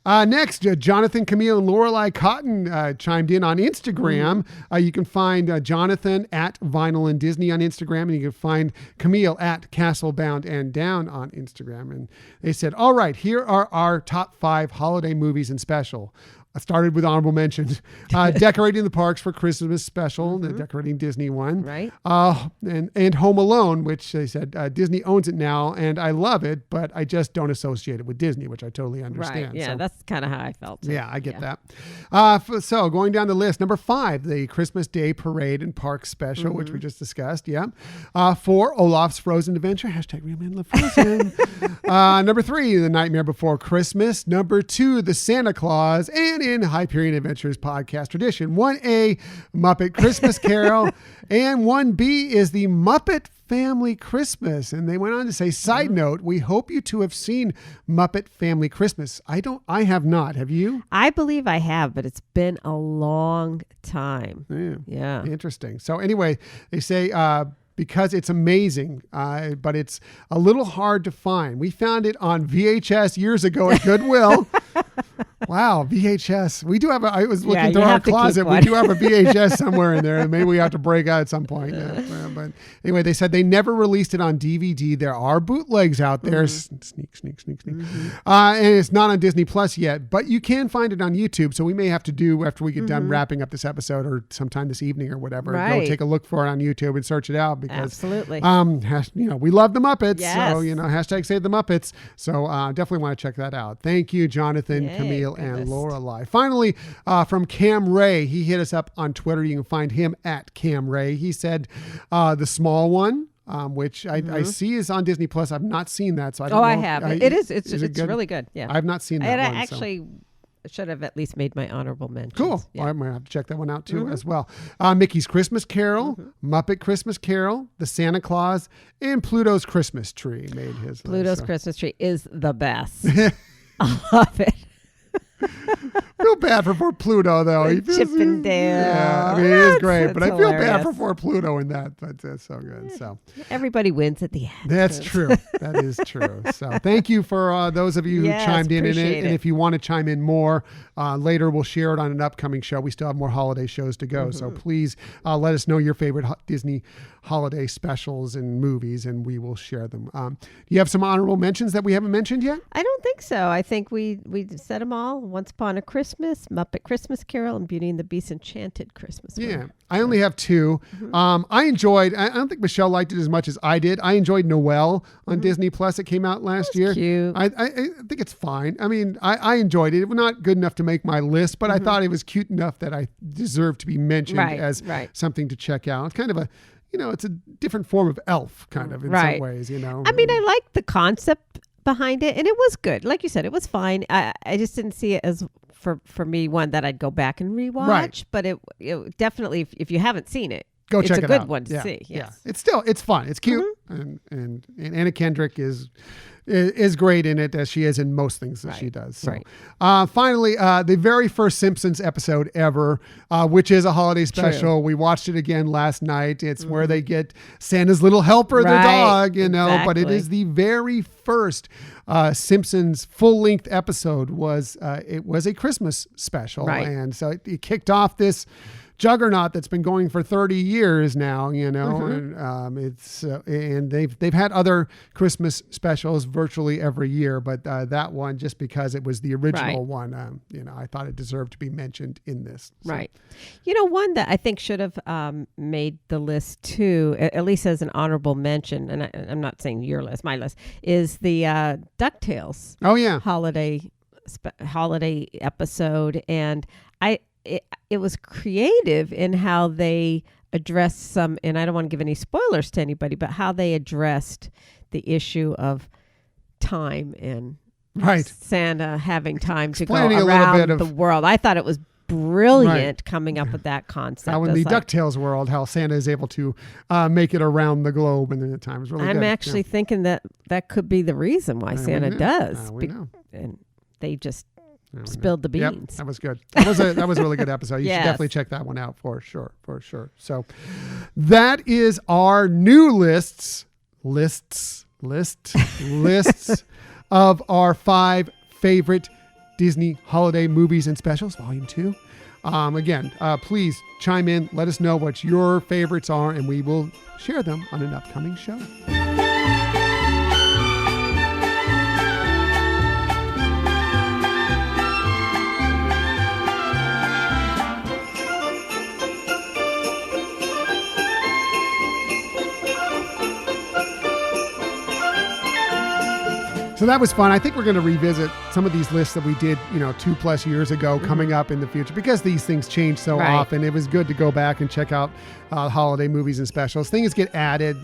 Next, Jonathan, Camille, and Lorelei Cotton chimed in on Instagram. You can find Jonathan at Vinyl and Disney on Instagram, and you can find Camille at Castlebound and Down on Instagram. And they said, all right, here are our top 5 holiday movies and special. I started with honorable mentions. Decorating the Parks for Christmas special, the Decorating Disney one. Right. And Home Alone, which they said Disney owns it now, and I love it, but I just don't associate it with Disney, which I totally understand. Right. Yeah, so, that's kind of how I felt. Yeah, I get that. So going down the list, number 5, the Christmas Day Parade and Park special, which we just discussed. Yeah. 4, Olaf's Frozen Adventure. # Real Men Love Frozen. Number 3, The Nightmare Before Christmas. Number 2, The Santa Claus. And in Hyperion Adventures podcast tradition, 1A, Muppet Christmas Carol, and 1B is the Muppet Family Christmas. And they went on to say, side note, we hope you 2 have seen Muppet Family Christmas. I have not. Have you? I believe I have, but it's been a long time. Yeah. Interesting. So anyway, they say, because it's amazing, but it's a little hard to find. We found it on VHS years ago at Goodwill. Wow, VHS. We do have I was looking through our closet. We do have a VHS somewhere in there. Maybe we have to break out at some point. But anyway, they said they never released it on DVD. There are bootlegs out there. Sneak. And it's not on Disney Plus yet, but you can find it on YouTube. So we may have to do, after we get done wrapping up this episode or sometime this evening or whatever, go take a look for it on YouTube and search it out. Because, absolutely. We love the Muppets. Yes. So, # Save the Muppets. So definitely want to check that out. Thank you, Jonathan, Camille, and Lorelei. Finally, from Cam Ray, he hit us up on Twitter. You can find him at Cam Ray. He said the small one, which I see is on Disney Plus. I've not seen that, so I don't know. I have. It's really good. Yeah, I've not seen that and one. I actually should have at least made my honorable mentions. Cool. Yeah. Well, I'm going to have to check that one out too as well. Mickey's Christmas Carol, Muppet Christmas Carol, The Santa Claus, and Pluto's Christmas Tree made his list. Pluto's Christmas Tree is the best. I love it. Feel bad for poor Pluto though. Chippendale. Yeah, I mean it is great, but I feel hilarious. bad for poor Pluto in that. But that's so good. So everybody wins at the end. That's true. That is true. So thank you for those of you who chimed in it. And if you want to chime in more later, we'll share it on an upcoming show. We still have more holiday shows to go. So please let us know your favorite Disney holiday specials and movies, and we will share them. Do you have some honorable mentions that we haven't mentioned yet? I don't think so. I think we said them all. Once Upon a Christmas, Muppet Christmas Carol, and Beauty and the Beast Enchanted Christmas. Yeah, I only have 2. I enjoyed, I don't think Michelle liked it as much as I did. I enjoyed Noelle on Disney Plus. It came out last year. Cute. I think it's fine. I mean, I enjoyed it. It was not good enough to make my list, but I thought it was cute enough that I deserved to be mentioned as something to check out. It's kind of a, it's a different form of Elf, kind of, in some ways, I mean, I like the concept behind it, and it was good. Like you said, it was fine. I just didn't see it as, for me, one that I'd go back and rewatch. Right. But it definitely, if you haven't seen it, go check it out. It's a good one to see. Yes. Yeah. It's fun. It's cute. And Anna Kendrick is great in it, as she is in most things that she does. So, finally, the very first Simpsons episode ever, which is a holiday special. We watched it again last night. It's where they get Santa's little helper, their dog, but it is the very first Simpsons full-length episode. It was a Christmas special. And so it kicked off this juggernaut that's been going for 30 years now, and it's and they've had other Christmas specials virtually every year, but that one, just because it was the original one, I thought it deserved to be mentioned in this. So. Right. One that I think should have made the list too, at least as an honorable mention, and I'm not saying your list, my list, is the DuckTales. Oh yeah, holiday holiday episode, and it was creative in how they addressed some, and I don't want to give any spoilers to anybody, but how they addressed the issue of time and Santa having time to go around the world. I thought it was brilliant coming up with that concept. How in the DuckTales world, how Santa is able to make it around the globe and then at times really I'm good. actually thinking that could be the reason why Santa does. We know. And they just spilled the beans. Yep, that was good. That was a really good episode. You should definitely check that one out for sure. So that is our new lists of our 5 favorite Disney holiday movies and specials, Volume 2. Again, please chime in. Let us know what your favorites are, and we will share them on an upcoming show. So that was fun. I think we're going to revisit some of these lists that we did, 2+ years ago coming up in the future, because these things change so often. It was good to go back and check out holiday movies and specials. Things get added.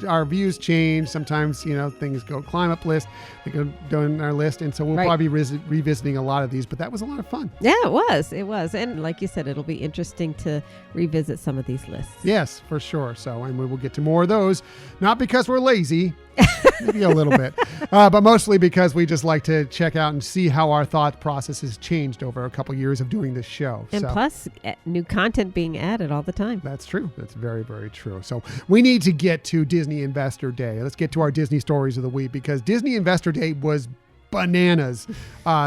Our views change. Sometimes, things climb up list. They go down our list. And so we'll probably be revisiting a lot of these, but that was a lot of fun. Yeah, it was. And like you said, it'll be interesting to revisit some of these lists. Yes, for sure. So, and we will get to more of those, not because we're lazy, maybe a little bit, but mostly because we just like to check out and see how our thought process has changed over a couple years of doing this show. And plus, new content being added all the time. That's true. That's very, very true. So we need to get to Disney Investor Day. Let's get to our Disney stories of the week, because Disney Investor Day was bananas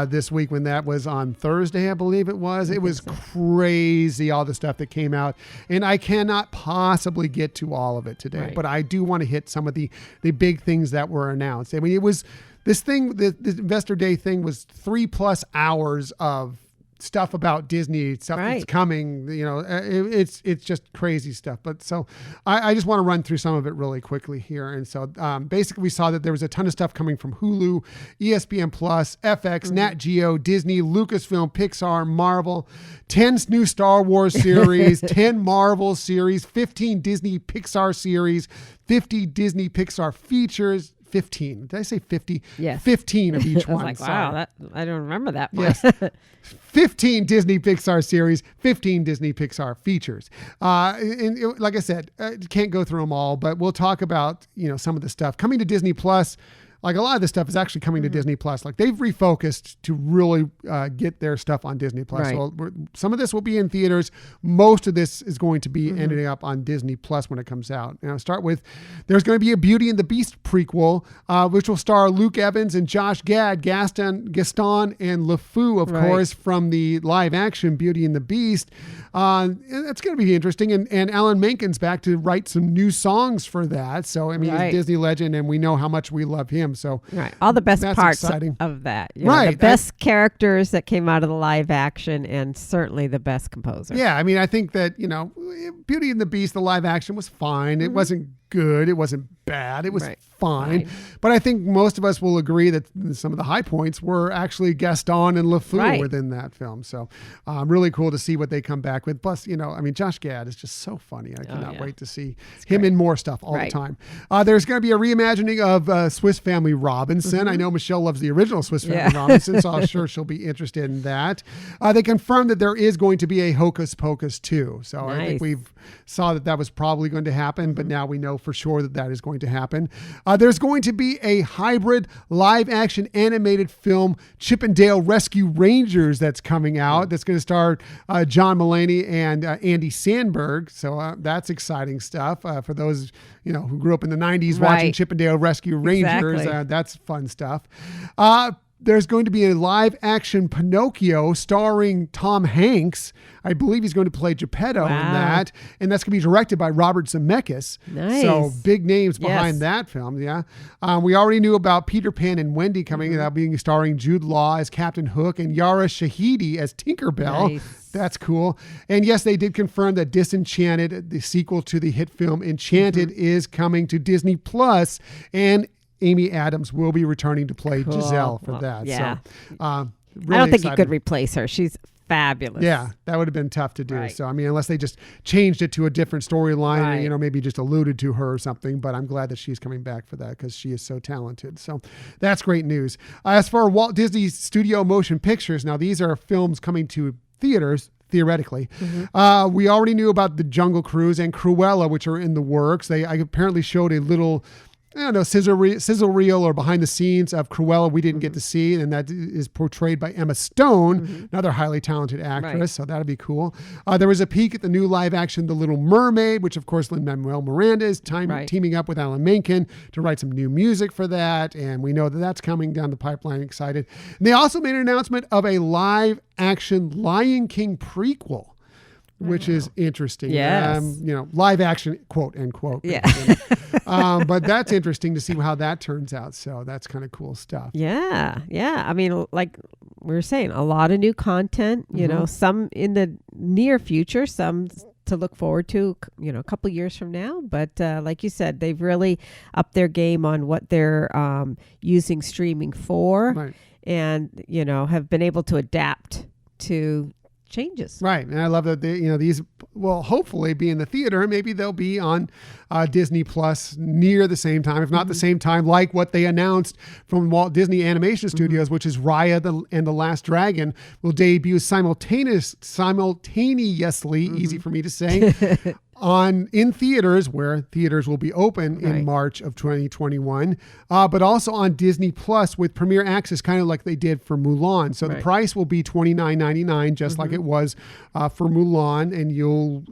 this week when that was on Thursday, I believe it was. It was crazy, all the stuff that came out. And I cannot possibly get to all of it today, but I do want to hit some of the big things that were announced. I mean, it was this thing, the Investor Day thing was 3+ hours of stuff about Disney, stuff that's coming, it's just crazy stuff. But so I just want to run through some of it really quickly here. And so basically we saw that there was a ton of stuff coming from Hulu, ESPN Plus, FX, Nat Geo, Disney, Lucasfilm, Pixar, Marvel, 10 new Star Wars series, 10 Marvel series, 15 Disney Pixar series, 50 Disney Pixar features. 15. Did I say 50? Yes. 15 of each one. I was like, wow, I don't remember that one. Yes. 15 Disney Pixar series, 15 Disney Pixar features. And like I said, can't go through them all, but we'll talk about, some of the stuff coming to Disney Plus. Like a lot of this stuff is actually coming to Disney Plus. Like they've refocused to really get their stuff on Disney Plus. So some of this will be in theaters. Most of this is going to be ending up on Disney Plus when it comes out. Start with, there's going to be a Beauty and the Beast prequel, which will star Luke Evans and Josh Gad, Gaston and LeFou, of course, from the live action Beauty and the Beast. That's going to be interesting. And Alan Menken's back to write some new songs for that. So, I mean, he's a Disney legend and we know how much we love him. So all the best parts of that. The best characters that came out of the live action, and certainly the best composer. Yeah, I mean, I think that, Beauty and the Beast, the live action was fine. It wasn't good. It wasn't bad. It was fine. But I think most of us will agree that some of the high points were actually Gaston and LeFou within that film. So really cool to see what they come back with. Plus, Josh Gad is just so funny. I cannot wait to see him in more stuff all the time. There's going to be a reimagining of Swiss Family Robinson. I know Michelle loves the original Swiss Family Robinson, so I'm sure she'll be interested in that. They confirmed that there is going to be a Hocus Pocus 2. So I think we've saw that was probably going to happen, but now we know for sure that is going to happen. There's going to be a hybrid live action animated film, Chip and Dale Rescue Rangers, that's coming out. That's going to star John Mulaney and Andy Samberg. So that's exciting stuff for those who grew up in the 90s watching Chip and Dale Rescue Rangers. That's fun stuff. There's going to be a live action Pinocchio starring Tom Hanks. I believe he's going to play Geppetto in that. And that's going to be directed by Robert Zemeckis. Nice. So big names behind that film. Yeah. We already knew about Peter Pan and Wendy coming. That being starring Jude Law as Captain Hook and Yara Shahidi as Tinkerbell. Nice. That's cool. And yes, they did confirm that Disenchanted, the sequel to the hit film Enchanted, is coming to Disney Plus, and Amy Adams will be returning to play Giselle for that. Yeah. So, really I don't think excited. you could replace her. She's fabulous. Yeah, that would have been tough to do. Right. So, I mean, unless they just changed it to a different storyline, Right. or, you know, maybe just alluded to her or something. But I'm glad that she's coming back for that because she is so talented. So that's great news. As for Walt Disney Studio Motion Pictures, now these are films coming to theaters. Theoretically, we already knew about the Jungle Cruise and Cruella, which are in the works. I apparently showed a little, I don't know, sizzle reel or behind the scenes of Cruella we didn't get to see, and that is portrayed by Emma Stone, another highly talented actress, Right. so that'll be cool. There was a peek at the new live action The Little Mermaid, which of course Lin-Manuel Miranda is teaming up with Alan Menken to write some new music for that, and we know that that's coming down the pipeline. Excited. And they also made an announcement of a live action Lion King prequel, which is interesting. Yes. You know, live action, quote, end quote. Yeah. But that's interesting to see how that turns out. So that's kind of cool stuff. Yeah. I mean, like we were saying, a lot of new content, you know, some in the near future, some to look forward to, you know, a couple years from now. But like you said, they've really upped their game on what they're using streaming for, Right. and, you know, have been able to adapt to changes. Right. And I love that these will hopefully be in the theater, and maybe they'll be on Disney Plus near the same time, if not the same time, like what they announced from Walt Disney Animation Studios, which is Raya and the Last Dragon will debut simultaneously, easy for me to say, in theaters, where theaters will be open in March of 2021, but also on Disney Plus with Premier Access, kind of like they did for Mulan. So the price will be $29.99, just like it was for Mulan. And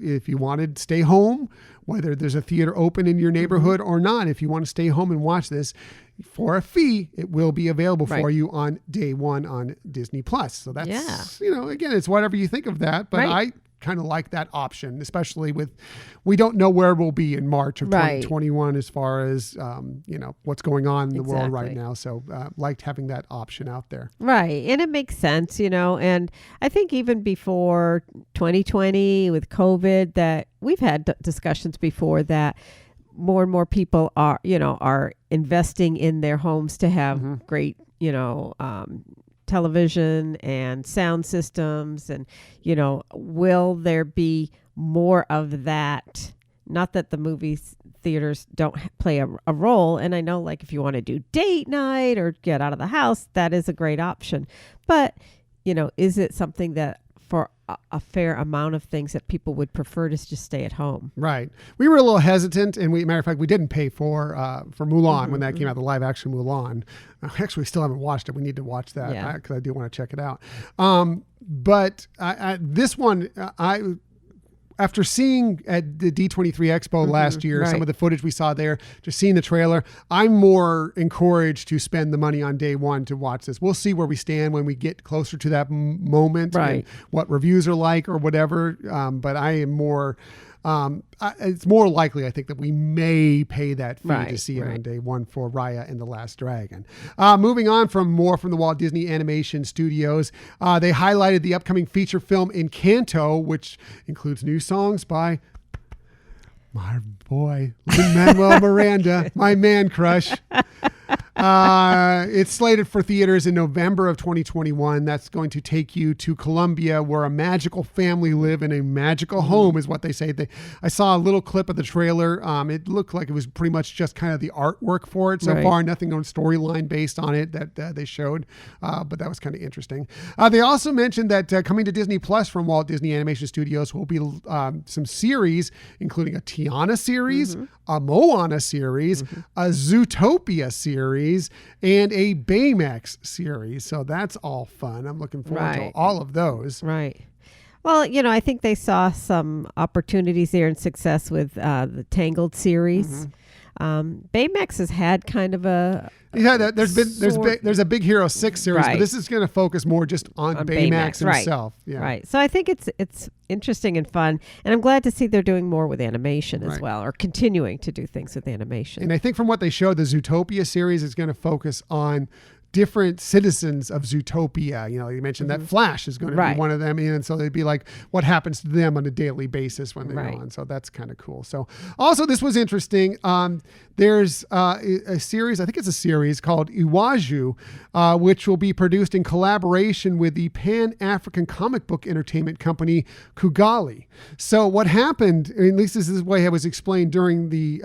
if you wanted to stay home, whether there's a theater open in your neighborhood or not, if you want to stay home and watch this for a fee, it will be available for you on day one on Disney Plus. So that's, again, it's whatever you think of that, but I kind of like that option, especially we don't know where we'll be in March of 2021 as far as, what's going on in the world right now. So liked having that option out there. Right. And it makes sense, and I think even before 2020 with COVID that we've had discussions before that more and more people are investing in their homes to have great, television and sound systems, and will there be more of that? Not that the movie theaters don't play a role, and I know, like, if you want to do date night or get out of the house, that is a great option, but is it something that for a fair amount of things that people would prefer to just stay at home? Right. We were a little hesitant, and matter of fact, we didn't pay for Mulan when that came out, the live action Mulan. Actually, we still haven't watched it. We need to watch that because I do want to check it out. But this one, after seeing at the D23 Expo last year, some of the footage we saw there, just seeing the trailer, I'm more encouraged to spend the money on day one to watch this. We'll see where we stand when we get closer to that moment, and what reviews are like or whatever. But I am more, it's more likely, I think, that we may pay that fee to see it on day one for Raya and the Last Dragon. Moving on from the Walt Disney Animation Studios, they highlighted the upcoming feature film Encanto, which includes new songs by my boy, Lin-Manuel Miranda, my man crush. It's slated for theaters in November of 2021. That's going to take you to Colombia, where a magical family live in a magical home, is what they say. I saw a little clip of the trailer. It looked like it was pretty much just kind of the artwork for it so far. Nothing on storyline based on it that they showed, but that was kind of interesting. They also mentioned that coming to Disney Plus from Walt Disney Animation Studios will be some series, including a Tiana series, a Moana series, a Zootopia series, and a Baymax series. So that's all fun. I'm looking forward to all of those. Right. Well, I think they saw some opportunities there and success with the Tangled series. Baymax has had kind of a there's a Big Hero 6 series, but this is going to focus more just on Baymax himself. Right. So I think it's interesting and fun, and I'm glad to see they're doing more with animation as well, or continuing to do things with animation. And I think from what they showed, the Zootopia series is going to focus on different citizens of Zootopia. You mentioned that Flash is going to be one of them. And so they'd be like, what happens to them on a daily basis when they go on. So that's kind of cool. So also this was interesting. There's a series, I think it's a series called Iwaju, which will be produced in collaboration with the Pan-African comic book entertainment company Kugali. So what happened, at least this is the way it was explained during the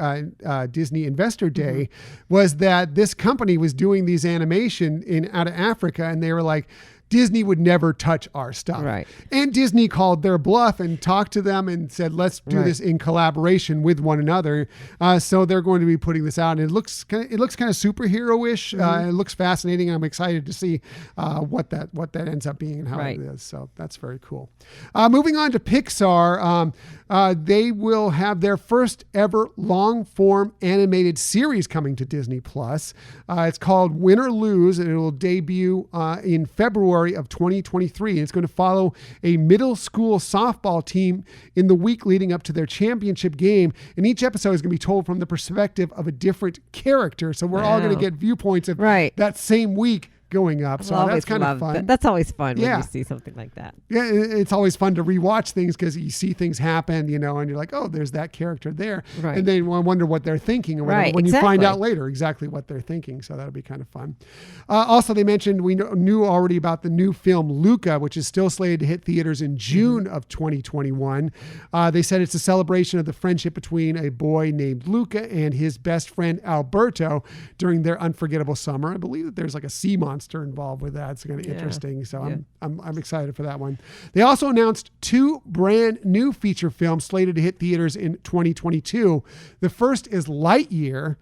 Disney Investor Day, was that this company was doing these animation out of Africa, and they were like, Disney would never touch our stuff. Right. And Disney called their bluff and talked to them and said, let's do this in collaboration with one another. So they're going to be putting this out. And it looks kind of superhero-ish. It looks fascinating. I'm excited to see what that ends up being and how it is. So that's very cool. Moving on to Pixar, they will have their first ever long-form animated series coming to Disney+. It's called Win or Lose, and it will debut in February of 2023. And it's going to follow a middle school softball team in the week leading up to their championship game. And each episode is going to be told from the perspective of a different character. So we're all going to get viewpoints of that same week going up. So that's kind of fun. That's always fun when you see something like that. Yeah, it's always fun to rewatch things because you see things happen, and you're like, oh, there's that character there. Right. And then you wonder what they're thinking or whatever, when you find out later exactly what they're thinking. So that'll be kind of fun. Also, they mentioned we knew already about the new film Luca, which is still slated to hit theaters in June of 2021. They said it's a celebration of the friendship between a boy named Luca and his best friend Alberto during their unforgettable summer. I believe that there's like a sea monster involved with that. It's kind of interesting. So I'm excited for that one. They also announced 2 brand new feature films slated to hit theaters in 2022. The first is Lightyear,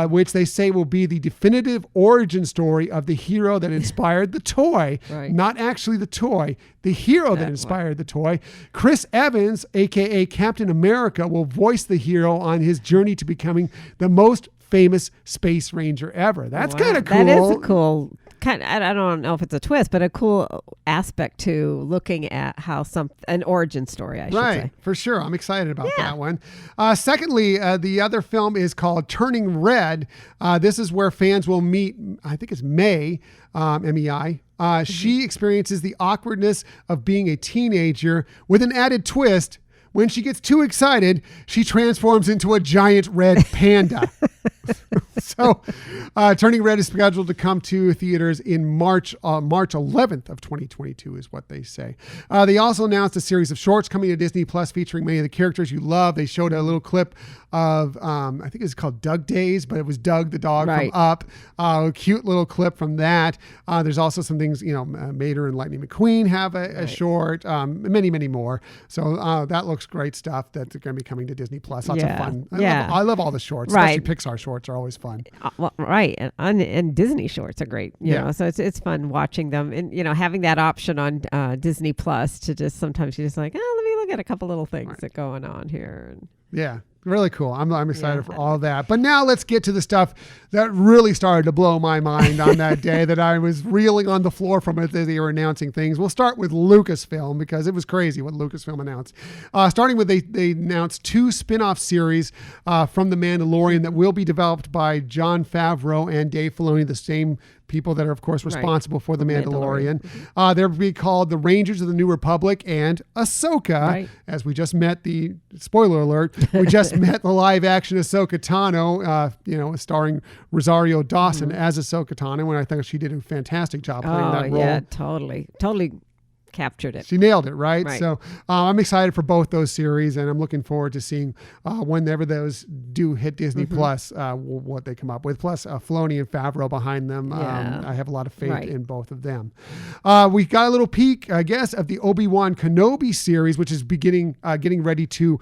which they say will be the definitive origin story of the hero that inspired the toy, not actually the toy, the hero that inspired the toy. Chris Evans, aka Captain America, will voice the hero on his journey to becoming the most famous space ranger ever. That's kind of cool. That is a cool I don't know if it's a twist, but a cool aspect to looking at how an origin story, I should say. Right, for sure. I'm excited about that one. Secondly, the other film is called Turning Red. This is where fans will meet, I think it's May, M-E-I. She experiences the awkwardness of being a teenager with an added twist. When she gets too excited, she transforms into a giant red panda. So Turning Red is scheduled to come to theaters in March 11th of 2022 is what they say. They also announced a series of shorts coming to Disney Plus featuring many of the characters you love. They showed a little clip of, I think it's called Doug Days, but it was Doug the dog from Up. A cute little clip from that. There's also some things, Mater and Lightning McQueen have a short, many, many more. So that looks great stuff that's going to be coming to Disney Plus. Lots of fun. I love all the shorts, especially Pixar shorts are always fun. And Disney shorts are great. You know, so it's fun watching them, and having that option on Disney Plus to just sometimes you're just like, let me look at a couple little things that are going on here. And really cool. I'm excited for all that. But now let's get to the stuff that really started to blow my mind on that day that I was reeling on the floor from it as they were announcing things. We'll start with Lucasfilm because it was crazy what Lucasfilm announced. Starting with they announced 2 spin-off series from The Mandalorian that will be developed by Jon Favreau and Dave Filoni, the same people that are, of course, responsible for The Mandalorian. They'll be called The Rangers of the New Republic and Ahsoka, as we just met the, spoiler alert, we just met the live-action Ahsoka Tano, starring Rosario Dawson as Ahsoka Tano, and I think she did a fantastic job playing that role. Yeah, totally captured it. She nailed it, right? So I'm excited for both those series, and I'm looking forward to seeing whenever those do hit Disney Plus, what they come up with. Plus, Filoni and Favreau behind them. I have a lot of faith in both of them. We got a little peek, I guess, of the Obi-Wan Kenobi series, which is getting ready to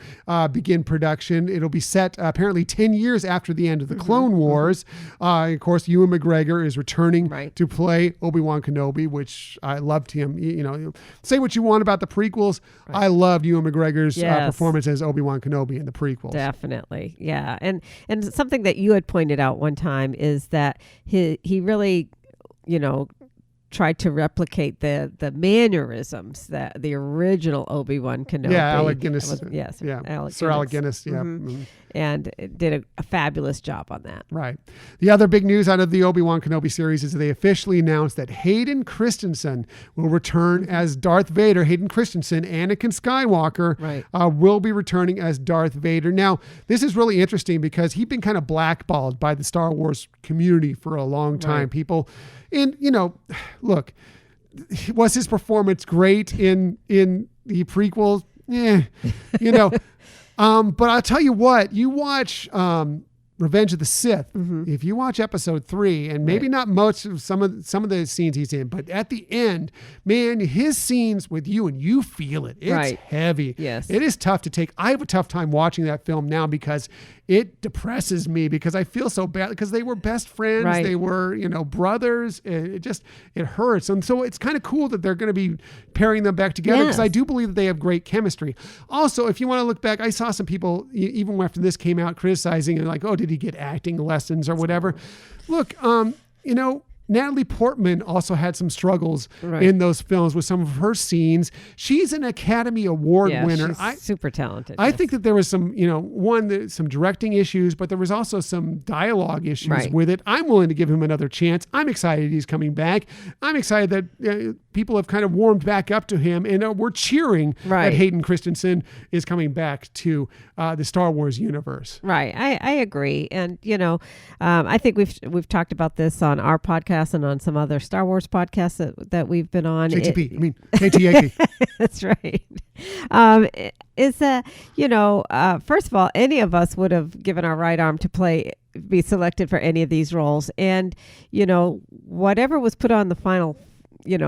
begin production. It'll be set apparently 10 years after the end of the Clone Wars. Of course, Ewan McGregor is returning to play Obi-Wan Kenobi, which I loved him. Say what you want about the prequels. I loved Ewan McGregor's performance as Obi-Wan Kenobi in the prequels. Definitely. Yeah. And something that you had pointed out one time is that he really, tried to replicate the mannerisms that the original Obi-Wan Kenobi. Yeah, Alec Guinness. Sir Alec Guinness. Yeah. and did a fabulous job on that. Right. The other big news out of the Obi-Wan Kenobi series is that they officially announced that Hayden Christensen will return as Darth Vader. Hayden Christensen, Anakin Skywalker, will be returning as Darth Vader. Now, this is really interesting because he'd been kind of blackballed by the Star Wars community for a long time. People, and look, was his performance great in the prequels? But I'll tell you what, you watch Revenge of the Sith. If you watch episode 3, and maybe not much of some of the scenes he's in, but at the end, man, his scenes with you, and you feel it. It's heavy. Yes. It is tough to take. I have a tough time watching that film now because it depresses me because I feel so bad because they were best friends. Right. They were, brothers. It hurts. And so it's kind of cool that they're going to be pairing them back together because I do believe that they have great chemistry. Also, if you want to look back, I saw some people, even after this came out, criticizing and like, oh, did he get acting lessons or whatever? Look, Natalie Portman also had some struggles in those films with some of her scenes. She's an Academy Award winner. She's super talented. I think that there was some, some directing issues, but there was also some dialogue issues with it. I'm willing to give him another chance. I'm excited he's coming back. I'm excited that people have kind of warmed back up to him, and we're cheering that Hayden Christensen is coming back to the Star Wars universe. Right. I agree. And, I think we've talked about this on our podcast and on some other Star Wars podcasts that we've been on. KTAP. That's right. Is that, first of all, any of us would have given our right arm to be selected for any of these roles. And, whatever was put on the final,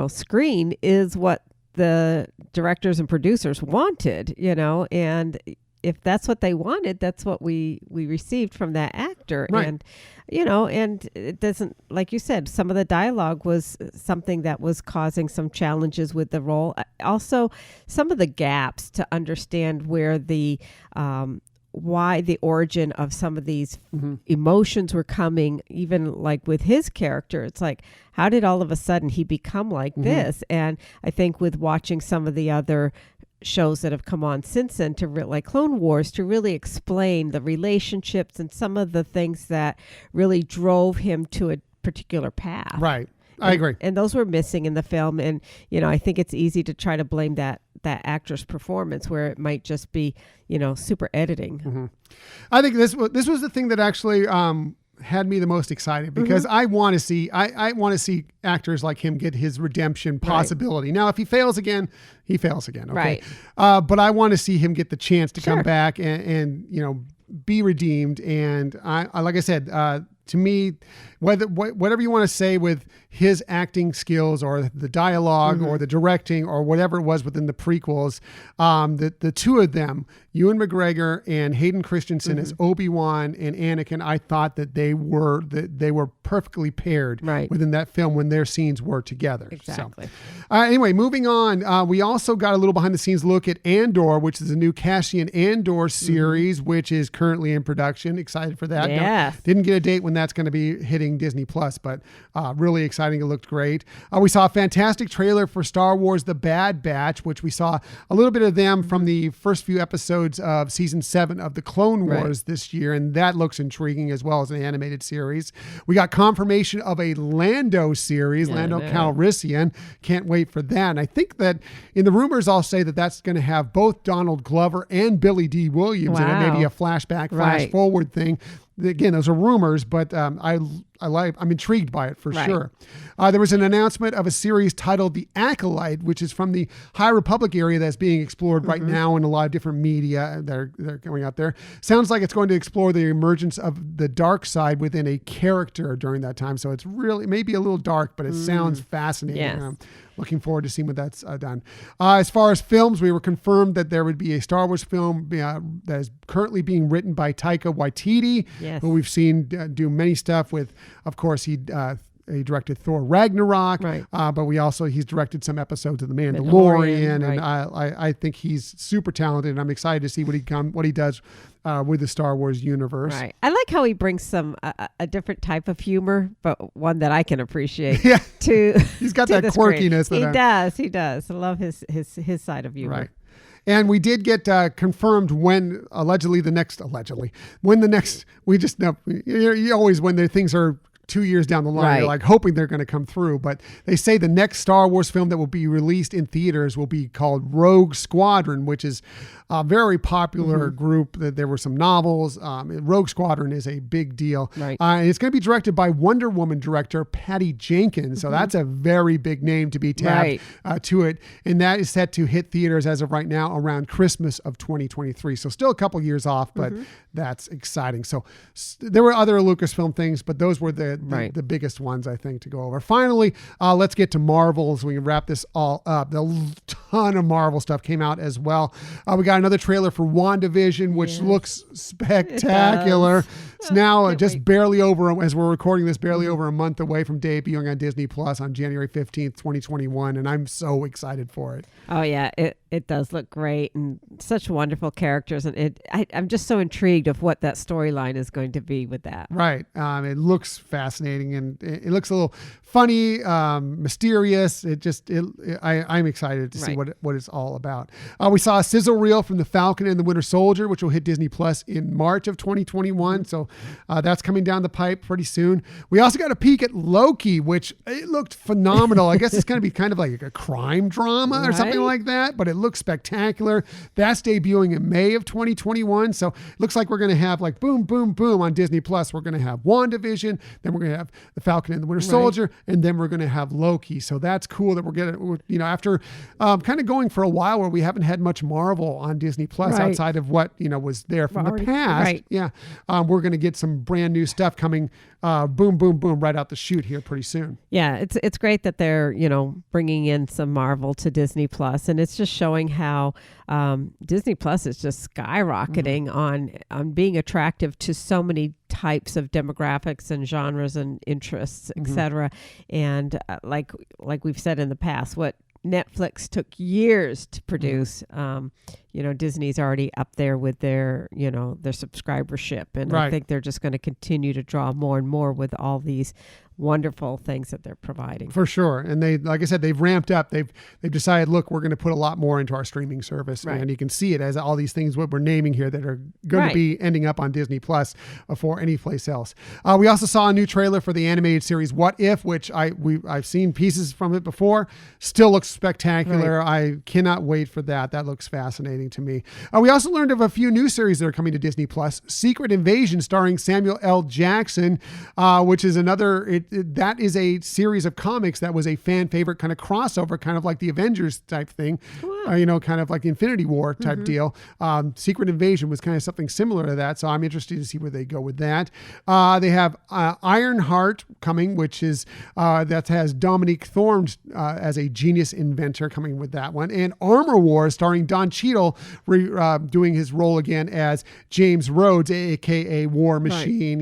screen is what the directors and producers wanted, and if that's what they wanted, that's what we received from that actor. Right. And, and it doesn't, like you said, some of the dialogue was something that was causing some challenges with the role. Also, some of the gaps to understand where why the origin of some of these emotions were coming, even like with his character. It's like, how did all of a sudden he become like this? And I think with watching some of the other shows that have come on since then, like Clone Wars, to really explain the relationships and some of the things that really drove him to a particular path. Right. I agree. And those were missing in the film. And, I think it's easy to try to blame that actor's performance where it might just be, super editing. I think this was the thing that actually had me the most excited because I want to see actors like him get his redemption possibility. Now, if he fails again, he fails again. Okay. Right. But I want to see him get the chance to come back and be redeemed. And I like I said, to me, whatever you want to say with his acting skills or the dialogue or the directing or whatever it was within the prequels, the two of them, Ewan McGregor and Hayden Christensen as Obi-Wan and Anakin, I thought that they were perfectly paired within that film when their scenes were together. Exactly. So, anyway, moving on, we also got a little behind the scenes look at Andor, which is a new Cassian Andor series, which is currently in production. Excited for that. Yes. Didn't get a date when that's going to be hitting Disney Plus, but really exciting. It looked great. We saw a fantastic trailer for Star Wars The Bad Batch, which we saw a little bit of them from the first few episodes of season 7 of the Clone Wars this year, and that looks intriguing as well as an animated series. We got confirmation of a Lando series, Lando Calrissian. Can't wait for that. And I think that in the rumors, I'll say that that's going to have both Donald Glover and Billy D. Williams in it, maybe a flashback, flash forward thing. Again, those are rumors, but I'm intrigued by it for sure. There was an announcement of a series titled The Acolyte, which is from the High Republic area that's being explored right now in a lot of different media that are going out there. Sounds like it's going to explore the emergence of the dark side within a character during that time. So it's really maybe a little dark, but it sounds fascinating. Yes. Looking forward to seeing what that's done. As far as films, we were confirmed that there would be a Star Wars film that is currently being written by Taika Waititi, who we've seen do many stuff with. Of course, he directed Thor Ragnarok, but he's directed some episodes of The Mandalorian, and I think he's super talented, and I'm excited to see what he does with the Star Wars universe. Right. I like how he brings some a different type of humor, but one that I can appreciate. He's got that quirkiness. He does. I love his side of humor. Right. And we did get confirmed when we just know, you always, when the things are 2 years down the line, you're like hoping they're going to come through. But they say the next Star Wars film that will be released in theaters will be called Rogue Squadron, which is a very popular group. There were some novels. Rogue Squadron is a big deal. Right. And it's going to be directed by Wonder Woman director Patty Jenkins. So that's a very big name to be tabbed to it. And that is set to hit theaters as of right now around Christmas of 2023. So still a couple years off, but that's exciting. So there were other Lucasfilm things, but those were the biggest ones, I think, to go over. Finally, let's get to Marvel so we can wrap this all up. A ton of Marvel stuff came out as well. We got another trailer for WandaVision, which looks spectacular. It's now barely over, as we're recording this, barely over a month away from debuting on Disney Plus on January 15th, 2021. And I'm so excited for it. Oh, yeah. It does look great and such wonderful characters. And I'm just so intrigued of what that storyline is going to be with that. Right. It looks fascinating and it looks a little funny, mysterious. I'm excited to see what it's all about. We saw a sizzle reel from The Falcon and the Winter Soldier, which will hit Disney Plus in March of 2021. So that's coming down the pipe pretty soon. We also got a peek at Loki, which it looked phenomenal. I guess it's going to be kind of like a crime drama or something like that, but it looks spectacular. That's debuting in May of 2021. So it looks like we're going to have like boom, boom, boom on Disney Plus. We're going to have WandaVision, then we're going to have The Falcon and the Winter Soldier, and then we're going to have Loki. So that's cool that we're getting, after kind of going for a while where we haven't had much Marvel on Disney Plus outside of what, was there from the past. Right. Yeah. We're going to get some brand new stuff coming boom, boom, boom right out the chute here pretty soon. Yeah, it's great that they're, bringing in some Marvel to Disney Plus, and it's just showing how Disney Plus is just skyrocketing on being attractive to so many types of demographics and genres and interests, etc. And like we've said in the past, what Netflix took years to produce. Disney's already up there with their subscribership. And I think they're just going to continue to draw more and more with all these wonderful things that they're providing. For sure. And they, like I said, they've ramped up. They've decided, look, we're going to put a lot more into our streaming service. And you can see it as all these things, what we're naming here, that are going to be ending up on Disney Plus before any place else. We also saw a new trailer for the animated series What If, which I've seen pieces from it before. Still looks spectacular. I cannot wait for that. That looks fascinating to me. We also learned of a few new series that are coming to Disney Plus. Secret Invasion, starring Samuel L. Jackson, which is another... that is a series of comics that was a fan favorite kind of crossover, kind of like the Avengers type thing, kind of like the Infinity War type deal. Secret Invasion was kind of something similar to that. So I'm interested to see where they go with that. They have Ironheart coming, which is that has Dominique Thorne as a genius inventor coming with that one. And Armor Wars, starring Don Cheadle doing his role again as James Rhodes, aka War Machine.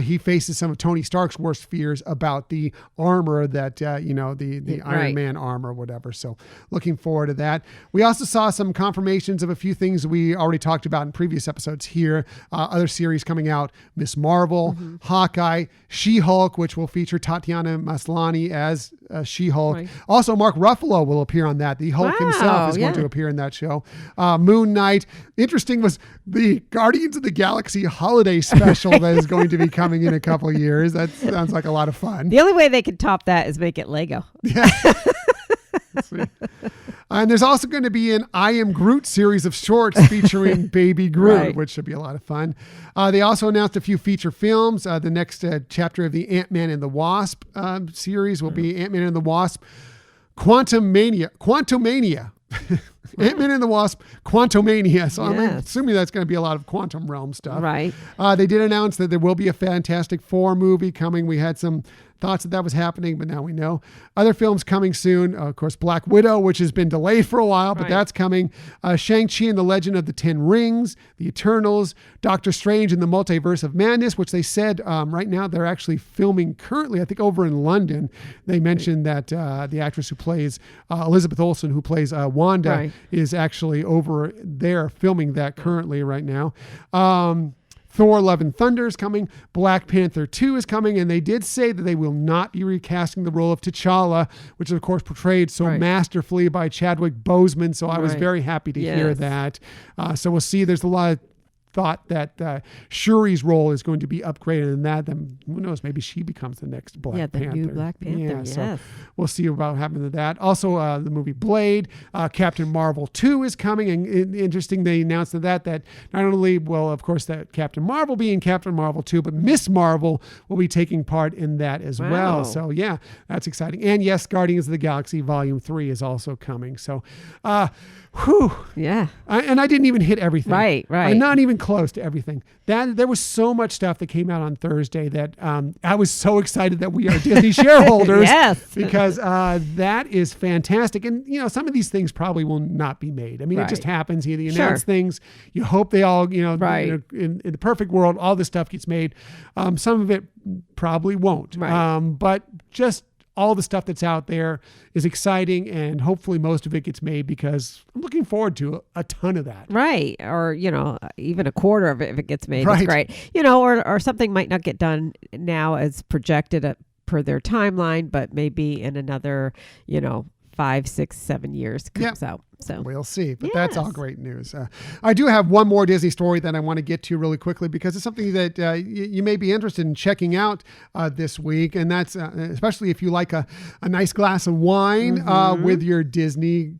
He faces some of Tony Stark's worst fears about the armor that, the Iron Man armor, whatever. So looking forward to that. We also saw some confirmations of a few things we already talked about in previous episodes here. Other series coming out, Miss Marvel, Hawkeye, She-Hulk, which will feature Tatiana Maslany as She-Hulk. Also, Mark Ruffalo will appear on that. The Hulk himself is going to appear in that show. Moon Knight. Interesting was the Guardians of the Galaxy holiday special that is going to be coming in a couple of years. That sounds like a lot of fun. The only way they could top that is make it Lego. Yeah. And there's also going to be an I Am Groot series of shorts featuring Baby Groot, which should be a lot of fun. They also announced a few feature films. The next chapter of the Ant-Man and the Wasp series will be Ant-Man and the Wasp Quantumania. Ant-Man and the Wasp Quantumania. So I'm assuming that's going to be a lot of quantum realm stuff. Right. They did announce that there will be a Fantastic Four movie coming. We had some thoughts that was happening, but now we know. Other films coming soon. Of course, Black Widow, which has been delayed for a while, but that's coming. Shang-Chi and the Legend of the Ten Rings, The Eternals, Doctor Strange and the Multiverse of Madness, which they said right now they're actually filming currently, I think over in London. They mentioned that the actress who plays Elizabeth Olsen, who plays Wanda, is actually over there filming that currently right now. Thor: Love and Thunder is coming. Black Panther 2 is coming. And they did say that they will not be recasting the role of T'Challa, which is, of course, portrayed so masterfully by Chadwick Boseman. So I was very happy to hear that. So we'll see. There's a lot of thought that Shuri's role is going to be upgraded in that. Then who knows? Maybe she becomes the next Black Panther. New Black Panther. So we'll see about happening to that. Also, the movie Blade, Captain Marvel 2 is coming, and interesting they announced that not only will, of course, that Captain Marvel be in Captain Marvel 2, but Miss Marvel will be taking part in that as well. So yeah, that's exciting. And yes, Guardians of the Galaxy Volume 3 is also coming. So, whew. Yeah. And I didn't even hit everything. Right. I'm not even close to everything. There was so much stuff that came out on Thursday that I was so excited that we are Disney shareholders. Yes. Because that is fantastic. And, some of these things probably will not be made. I mean, it just happens. You announce things. You hope they all, in the perfect world, all this stuff gets made. Some of it probably won't. Right. But just all the stuff that's out there is exciting, and hopefully most of it gets made, because I'm looking forward to a ton of that. Right. Or, even a quarter of it, if it gets made, it's great. Or something might not get done now as projected per their timeline, but maybe in another, 5, 6, 7 years comes out. So we'll see. But that's all great news. I do have one more Disney story that I want to get to really quickly, because it's something that you may be interested in checking out this week. And that's especially if you like a nice glass of wine with your Disney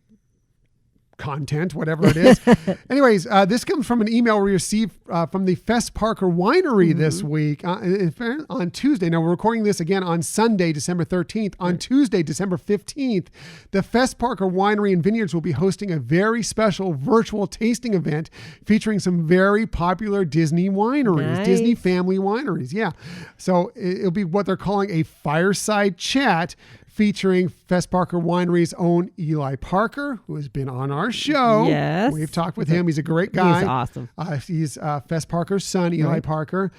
content, whatever it is. Anyways, this comes from an email we received from the Fess Parker Winery this week on Tuesday. Now, we're recording this again on Sunday, December 13th. On Tuesday, December 15th, the Fess Parker Winery and Vineyards will be hosting a very special virtual tasting event featuring some very popular Disney wineries, Disney family wineries. Yeah. So it'll be what they're calling a fireside chat, featuring Fess Parker Winery's own Eli Parker, who has been on our show. Yes. We've talked with him. He's a great guy. He's awesome. He's Fess Parker's son, Eli Parker.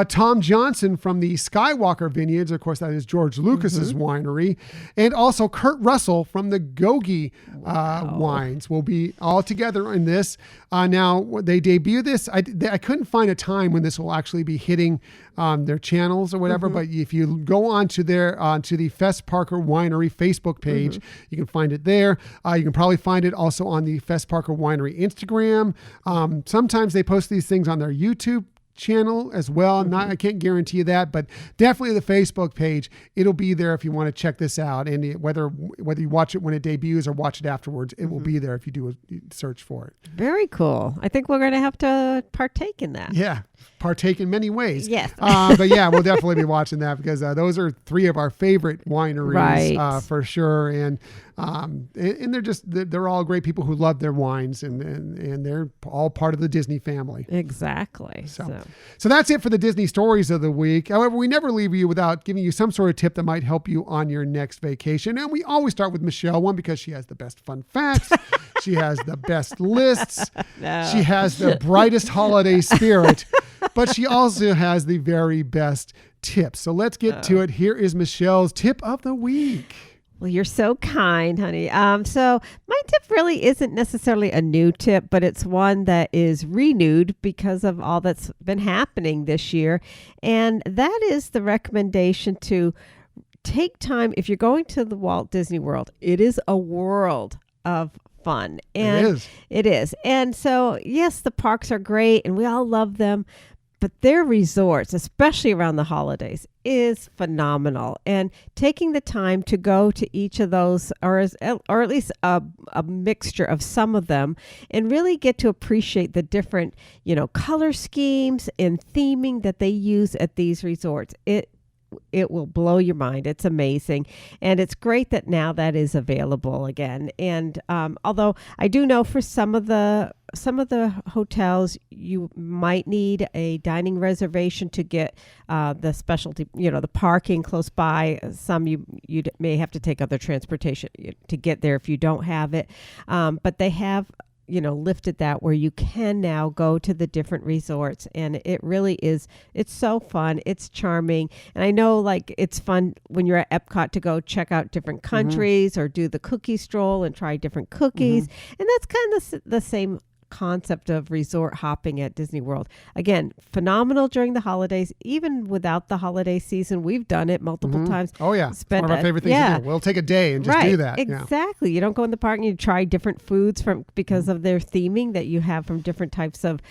Tom Johnson from the Skywalker Vineyards. Of course, that is George Lucas's winery. And also Kurt Russell from the Gogi Wines will be all together in this. Now, they debut this. I couldn't find a time when this will actually be hitting their channels or whatever, but if you go onto the Fess Parker Winery Facebook page, you can find it there. You can probably find it also on the Fess Parker Winery Instagram. Sometimes they post these things on their YouTube channel as well. I can't guarantee you that, but definitely the Facebook page, it'll be there if you want to check this out. And whether you watch it when it debuts or watch it afterwards, it will be there if you do a search for it. Very cool. I think we're going to have to partake in that. Yeah. Partake in many ways. Yes. But yeah, we'll definitely be watching that, because those are 3 of our favorite wineries for sure. And they're all great people who love their wines, and they're all part of the Disney family. Exactly. So that's it for the Disney stories of the week. However, we never leave you without giving you some sort of tip that might help you on your next vacation. And we always start with Michelle, one, because she has the best fun facts. She has the best lists. She has the brightest holiday spirit, but she also has the very best tips. So let's get to it. Here is Michelle's tip of the week. Well, you're so kind, honey. So my tip really isn't necessarily a new tip, but it's one that is renewed because of all that's been happening this year. And that is the recommendation to take time. If you're going to the Walt Disney World, it is a world of fun. And it is. And so, yes, the parks are great and we all love them, but their resorts, especially around the holidays, is phenomenal. And taking the time to go to each of those, or at least a mixture of some of them, and really get to appreciate the different, color schemes and theming that they use at these resorts. It will blow your mind. It's amazing. And it's great that now that is available again. And although I do know for some of the hotels, you might need a dining reservation to get the specialty, the parking close by. Some you may have to take other transportation to get there if you don't have it. But they have lifted that where you can now go to the different resorts, and it really is, it's so fun. It's charming. And I know it's fun when you're at Epcot to go check out different countries or do the cookie stroll and try different cookies. And that's kind of the same concept of resort hopping at Disney World. Again, phenomenal during the holidays. Even without the holiday season, we've done it multiple times. Oh, yeah. It's one of our favorite things to do. We'll take a day and just do that. Exactly. You don't go in the park and you try different foods because of their theming that you have from different types of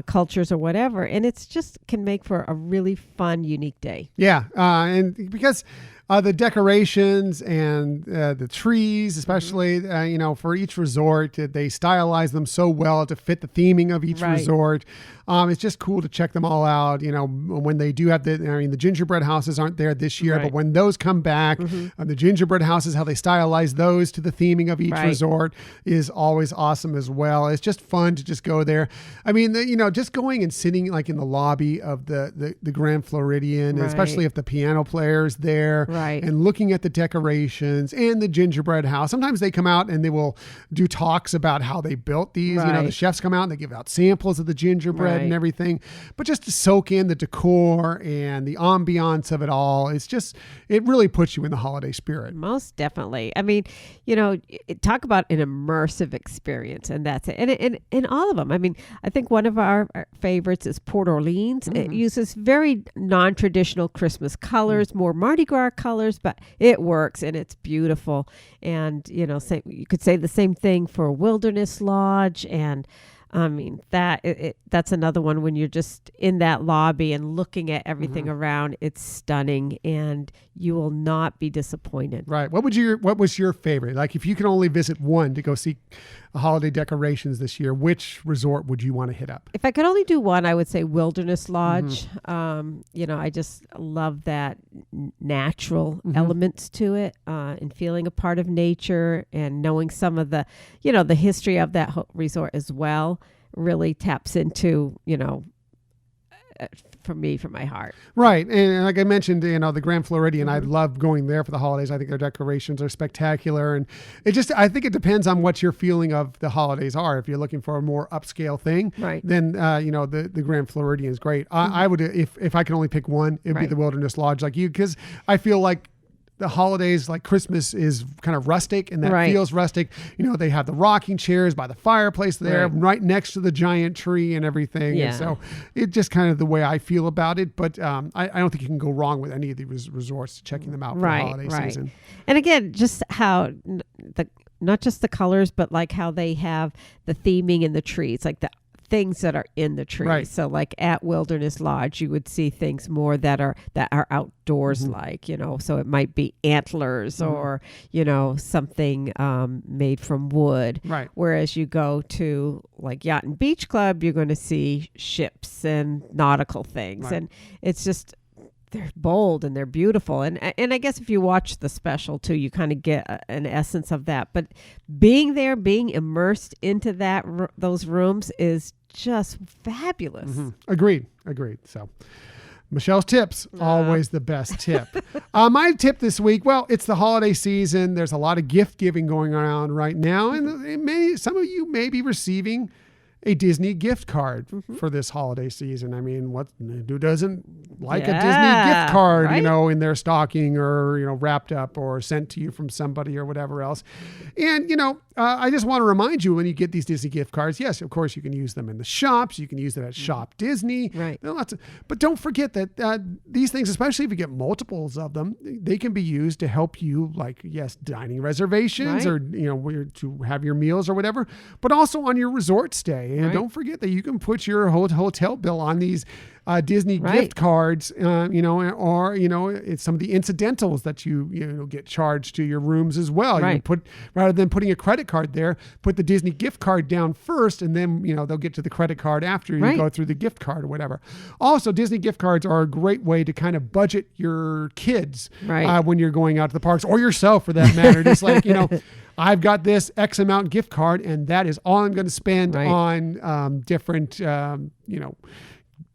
cultures or whatever. And it's just can make for a really fun, unique day. Yeah. And because the decorations and the trees, especially, for each resort, they stylize them so well to fit the theming of each resort. It's just cool to check them all out. When they do have the gingerbread houses aren't there this year, but when those come back, the gingerbread houses, how they stylize those to the theming of each resort is always awesome as well. It's just fun to just go there. I mean, just going and sitting like in the lobby of the Grand Floridian, especially if the piano player's there. And looking at the decorations and the gingerbread house. Sometimes they come out and they will do talks about how they built these. The chefs come out and they give out samples of the gingerbread and everything. But just to soak in the decor and the ambiance of it all, it really puts you in the holiday spirit. Most definitely. I mean, talk about an immersive experience, and that's it. And in all of them. I mean, I think one of our favorites is Port Orleans. It uses very non-traditional Christmas colors, more Mardi Gras colors, but it works and it's beautiful. And, you could say the same thing for Wilderness Lodge. And I mean, that's another one when you're just in that lobby and looking at everything around. It's stunning and you will not be disappointed. Right. What was your favorite? Like if you can only visit one to go see holiday decorations this year, which resort would you want to hit up? If I could only do one, I would say Wilderness Lodge. I just love that natural elements to it and feeling a part of nature and knowing some of the, the history of that resort as well really taps into, for my heart. Right. And like I mentioned, the Grand Floridian, I love going there for the holidays. I think their decorations are spectacular. And I think it depends on what your feeling of the holidays are. If you're looking for a more upscale thing, then, the Grand Floridian is great. I would, if I can only pick one, it'd be the Wilderness Lodge like you, because I feel like the holidays, like Christmas, is kind of rustic, and that feels rustic. They have the rocking chairs by the fireplace there, right next to the giant tree and everything. Yeah. And so it's just kind of the way I feel about it. But I don't think you can go wrong with any of these resorts checking them out for the holiday season. And again, just how not just the colors, but like how they have the theming in the trees, like the things that are in the trees. So like at Wilderness Lodge, you would see things more that are outdoors, like, so it might be antlers or, something made from wood. Right. Whereas you go to like Yacht and Beach Club, you're going to see ships and nautical things. And it's just, they're bold and they're beautiful. And I guess if you watch the special too, you kind of get an essence of that. But being there, being immersed into those rooms is just fabulous. Agreed. So Michelle's tips, always the best tip. My tip this week, well, it's the holiday season. There's a lot of gift giving going around right now. And some of you may be receiving a Disney gift card for this holiday season. I mean, who doesn't like a Disney gift card, in their stocking or, wrapped up or sent to you from somebody or whatever else. And, I just want to remind you, when you get these Disney gift cards, yes, of course, you can use them in the shops. You can use them at Shop Disney. Right. But don't forget that these things, especially if you get multiples of them, they can be used to help you, like, yes, dining reservations or, to have your meals or whatever, but also on your resort stay. And don't forget that you can put your hotel bill on these Disney gift cards, or it's some of the incidentals that you get charged to your rooms as well. You can rather than putting a credit card there, put the Disney gift card down first, and then they'll get to the credit card after you go through the gift card or whatever. Also, Disney gift cards are a great way to kind of budget your kids when you're going out to the parks, or yourself for that matter. Just like I've got this X amount gift card, and that is all I'm going to spend on different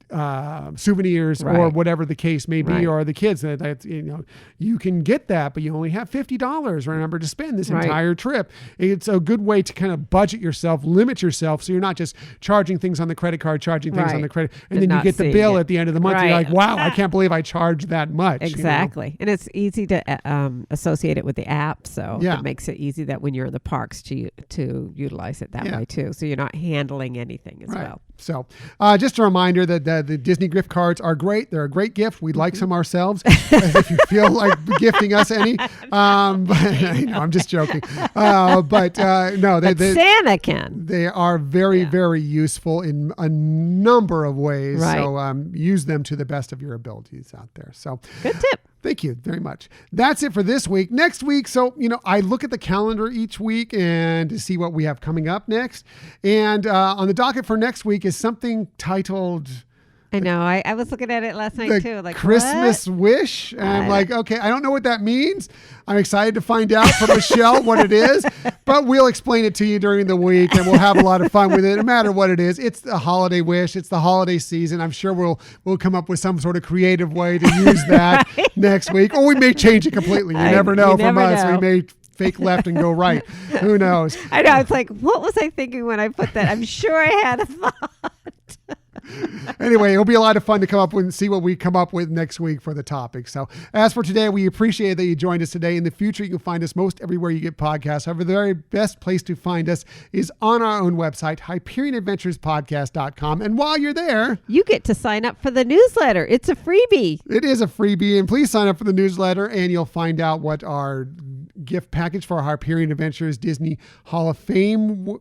souvenirs or whatever the case may be, or the kids that you can get that, but you only have $50, remember, to spend this entire trip. It's a good way to kind of budget yourself, limit yourself, so you're not just charging things on the credit card, charging things on the credit, and then you get the bill at the end of the month. You're like, wow, I can't believe I charged that much. Exactly. And it's easy to associate it with the app, so it makes it easy that when you're in the parks to utilize it that way too. So you're not handling anything as well. So just a reminder that the Disney gift cards are great. They're a great gift. We'd like some ourselves if you feel like gifting us any. But I'm just joking. But Santa can. They are very, very useful in a number of ways. So use them to the best of your abilities out there. So good tip. Thank you very much. That's it for this week. Next week, I look at the calendar each week and to see what we have coming up next. And on the docket for next week is something titled... I know. I was looking at it last night too. Like, Christmas wish. And I'm like, okay, I don't know what that means. I'm excited to find out from Michelle what it is, but we'll explain it to you during the week and we'll have a lot of fun with it. No matter what it is, it's the holiday wish. It's the holiday season. I'm sure we'll come up with some sort of creative way to use that next week, or we may change it completely. You never know from us. We may fake left and go right. Who knows? I know. It's like, what was I thinking when I put that? I'm sure I had a thought. Anyway, it'll be a lot of fun to come up with and see what we come up with next week for the topic. So as for today, we appreciate that you joined us today. In the future, you can find us most everywhere you get podcasts. However, the very best place to find us is on our own website, HyperionAdventuresPodcast.com. And while you're there, you get to sign up for the newsletter. It's a freebie. It is a freebie. And please sign up for the newsletter and you'll find out what our gift package for our Hyperion Adventures Disney Hall of Fame,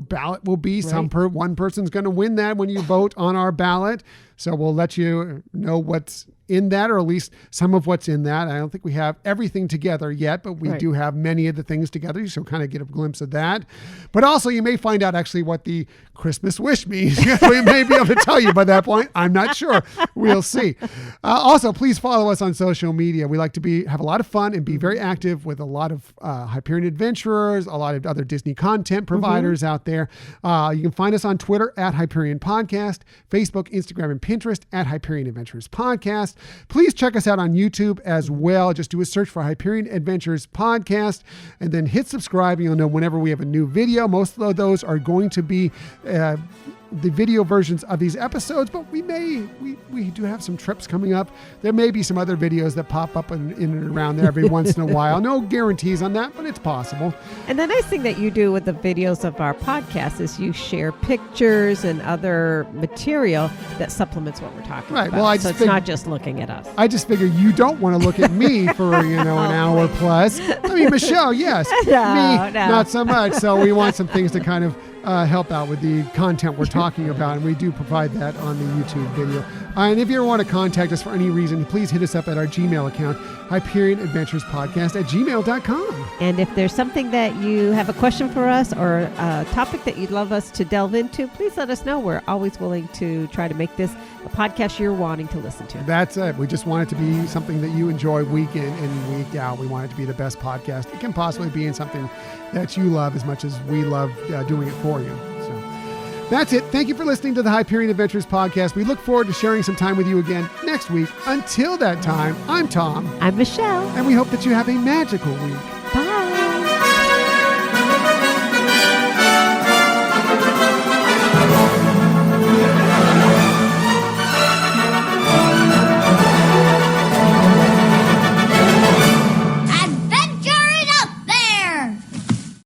ballot will be. One person's going to win that when you vote on our ballot. So we'll let you know what's in that, or at least some of what's in that. I don't think we have everything together yet, but we do have many of the things together. So kind of get a glimpse of that. But also you may find out actually what the Christmas wish means. We may be able to tell you by that point. I'm not sure. We'll see. Also, please follow us on social media. We like to have a lot of fun and be very active with a lot of Hyperion adventurers, a lot of other Disney content providers out there. You can find us on Twitter at Hyperion Podcast, Facebook, Instagram, and Pinterest at Hyperion Adventures Podcast. Please check us out on YouTube as well. Just do a search for Hyperion Adventures Podcast and then hit subscribe. And you'll know whenever we have a new video. Most of those are going to be the video versions of these episodes, but we do have some trips coming up. There may be some other videos that pop up in and around there every once in a while. No guarantees on that, but it's possible. And the nice thing that you do with the videos of our podcast is you share pictures and other material that supplements what we're talking about. Well, it's not just looking at us. I just figure you don't want to look at me for an hour plus. I mean, Michelle, yes. Me, not so much. So we want some things to kind of help out with the content we're talking about, and we do provide that on the YouTube video. And if you ever want to contact us for any reason, please hit us up at our Gmail account, HyperionAdventuresPodcast@gmail.com. And if there's something that you have a question for us or a topic that you'd love us to delve into, please let us know. We're always willing to try to make this a podcast you're wanting to listen to. That's it. We just want it to be something that you enjoy week in and week out. We want it to be the best podcast it can possibly be, in something that you love as much as we love doing it for you. So that's it. Thank you for listening to the Hyperion Adventures Podcast. We look forward to sharing some time with you again next week. Until that time, I'm Tom. I'm Michelle. And we hope that you have a magical week.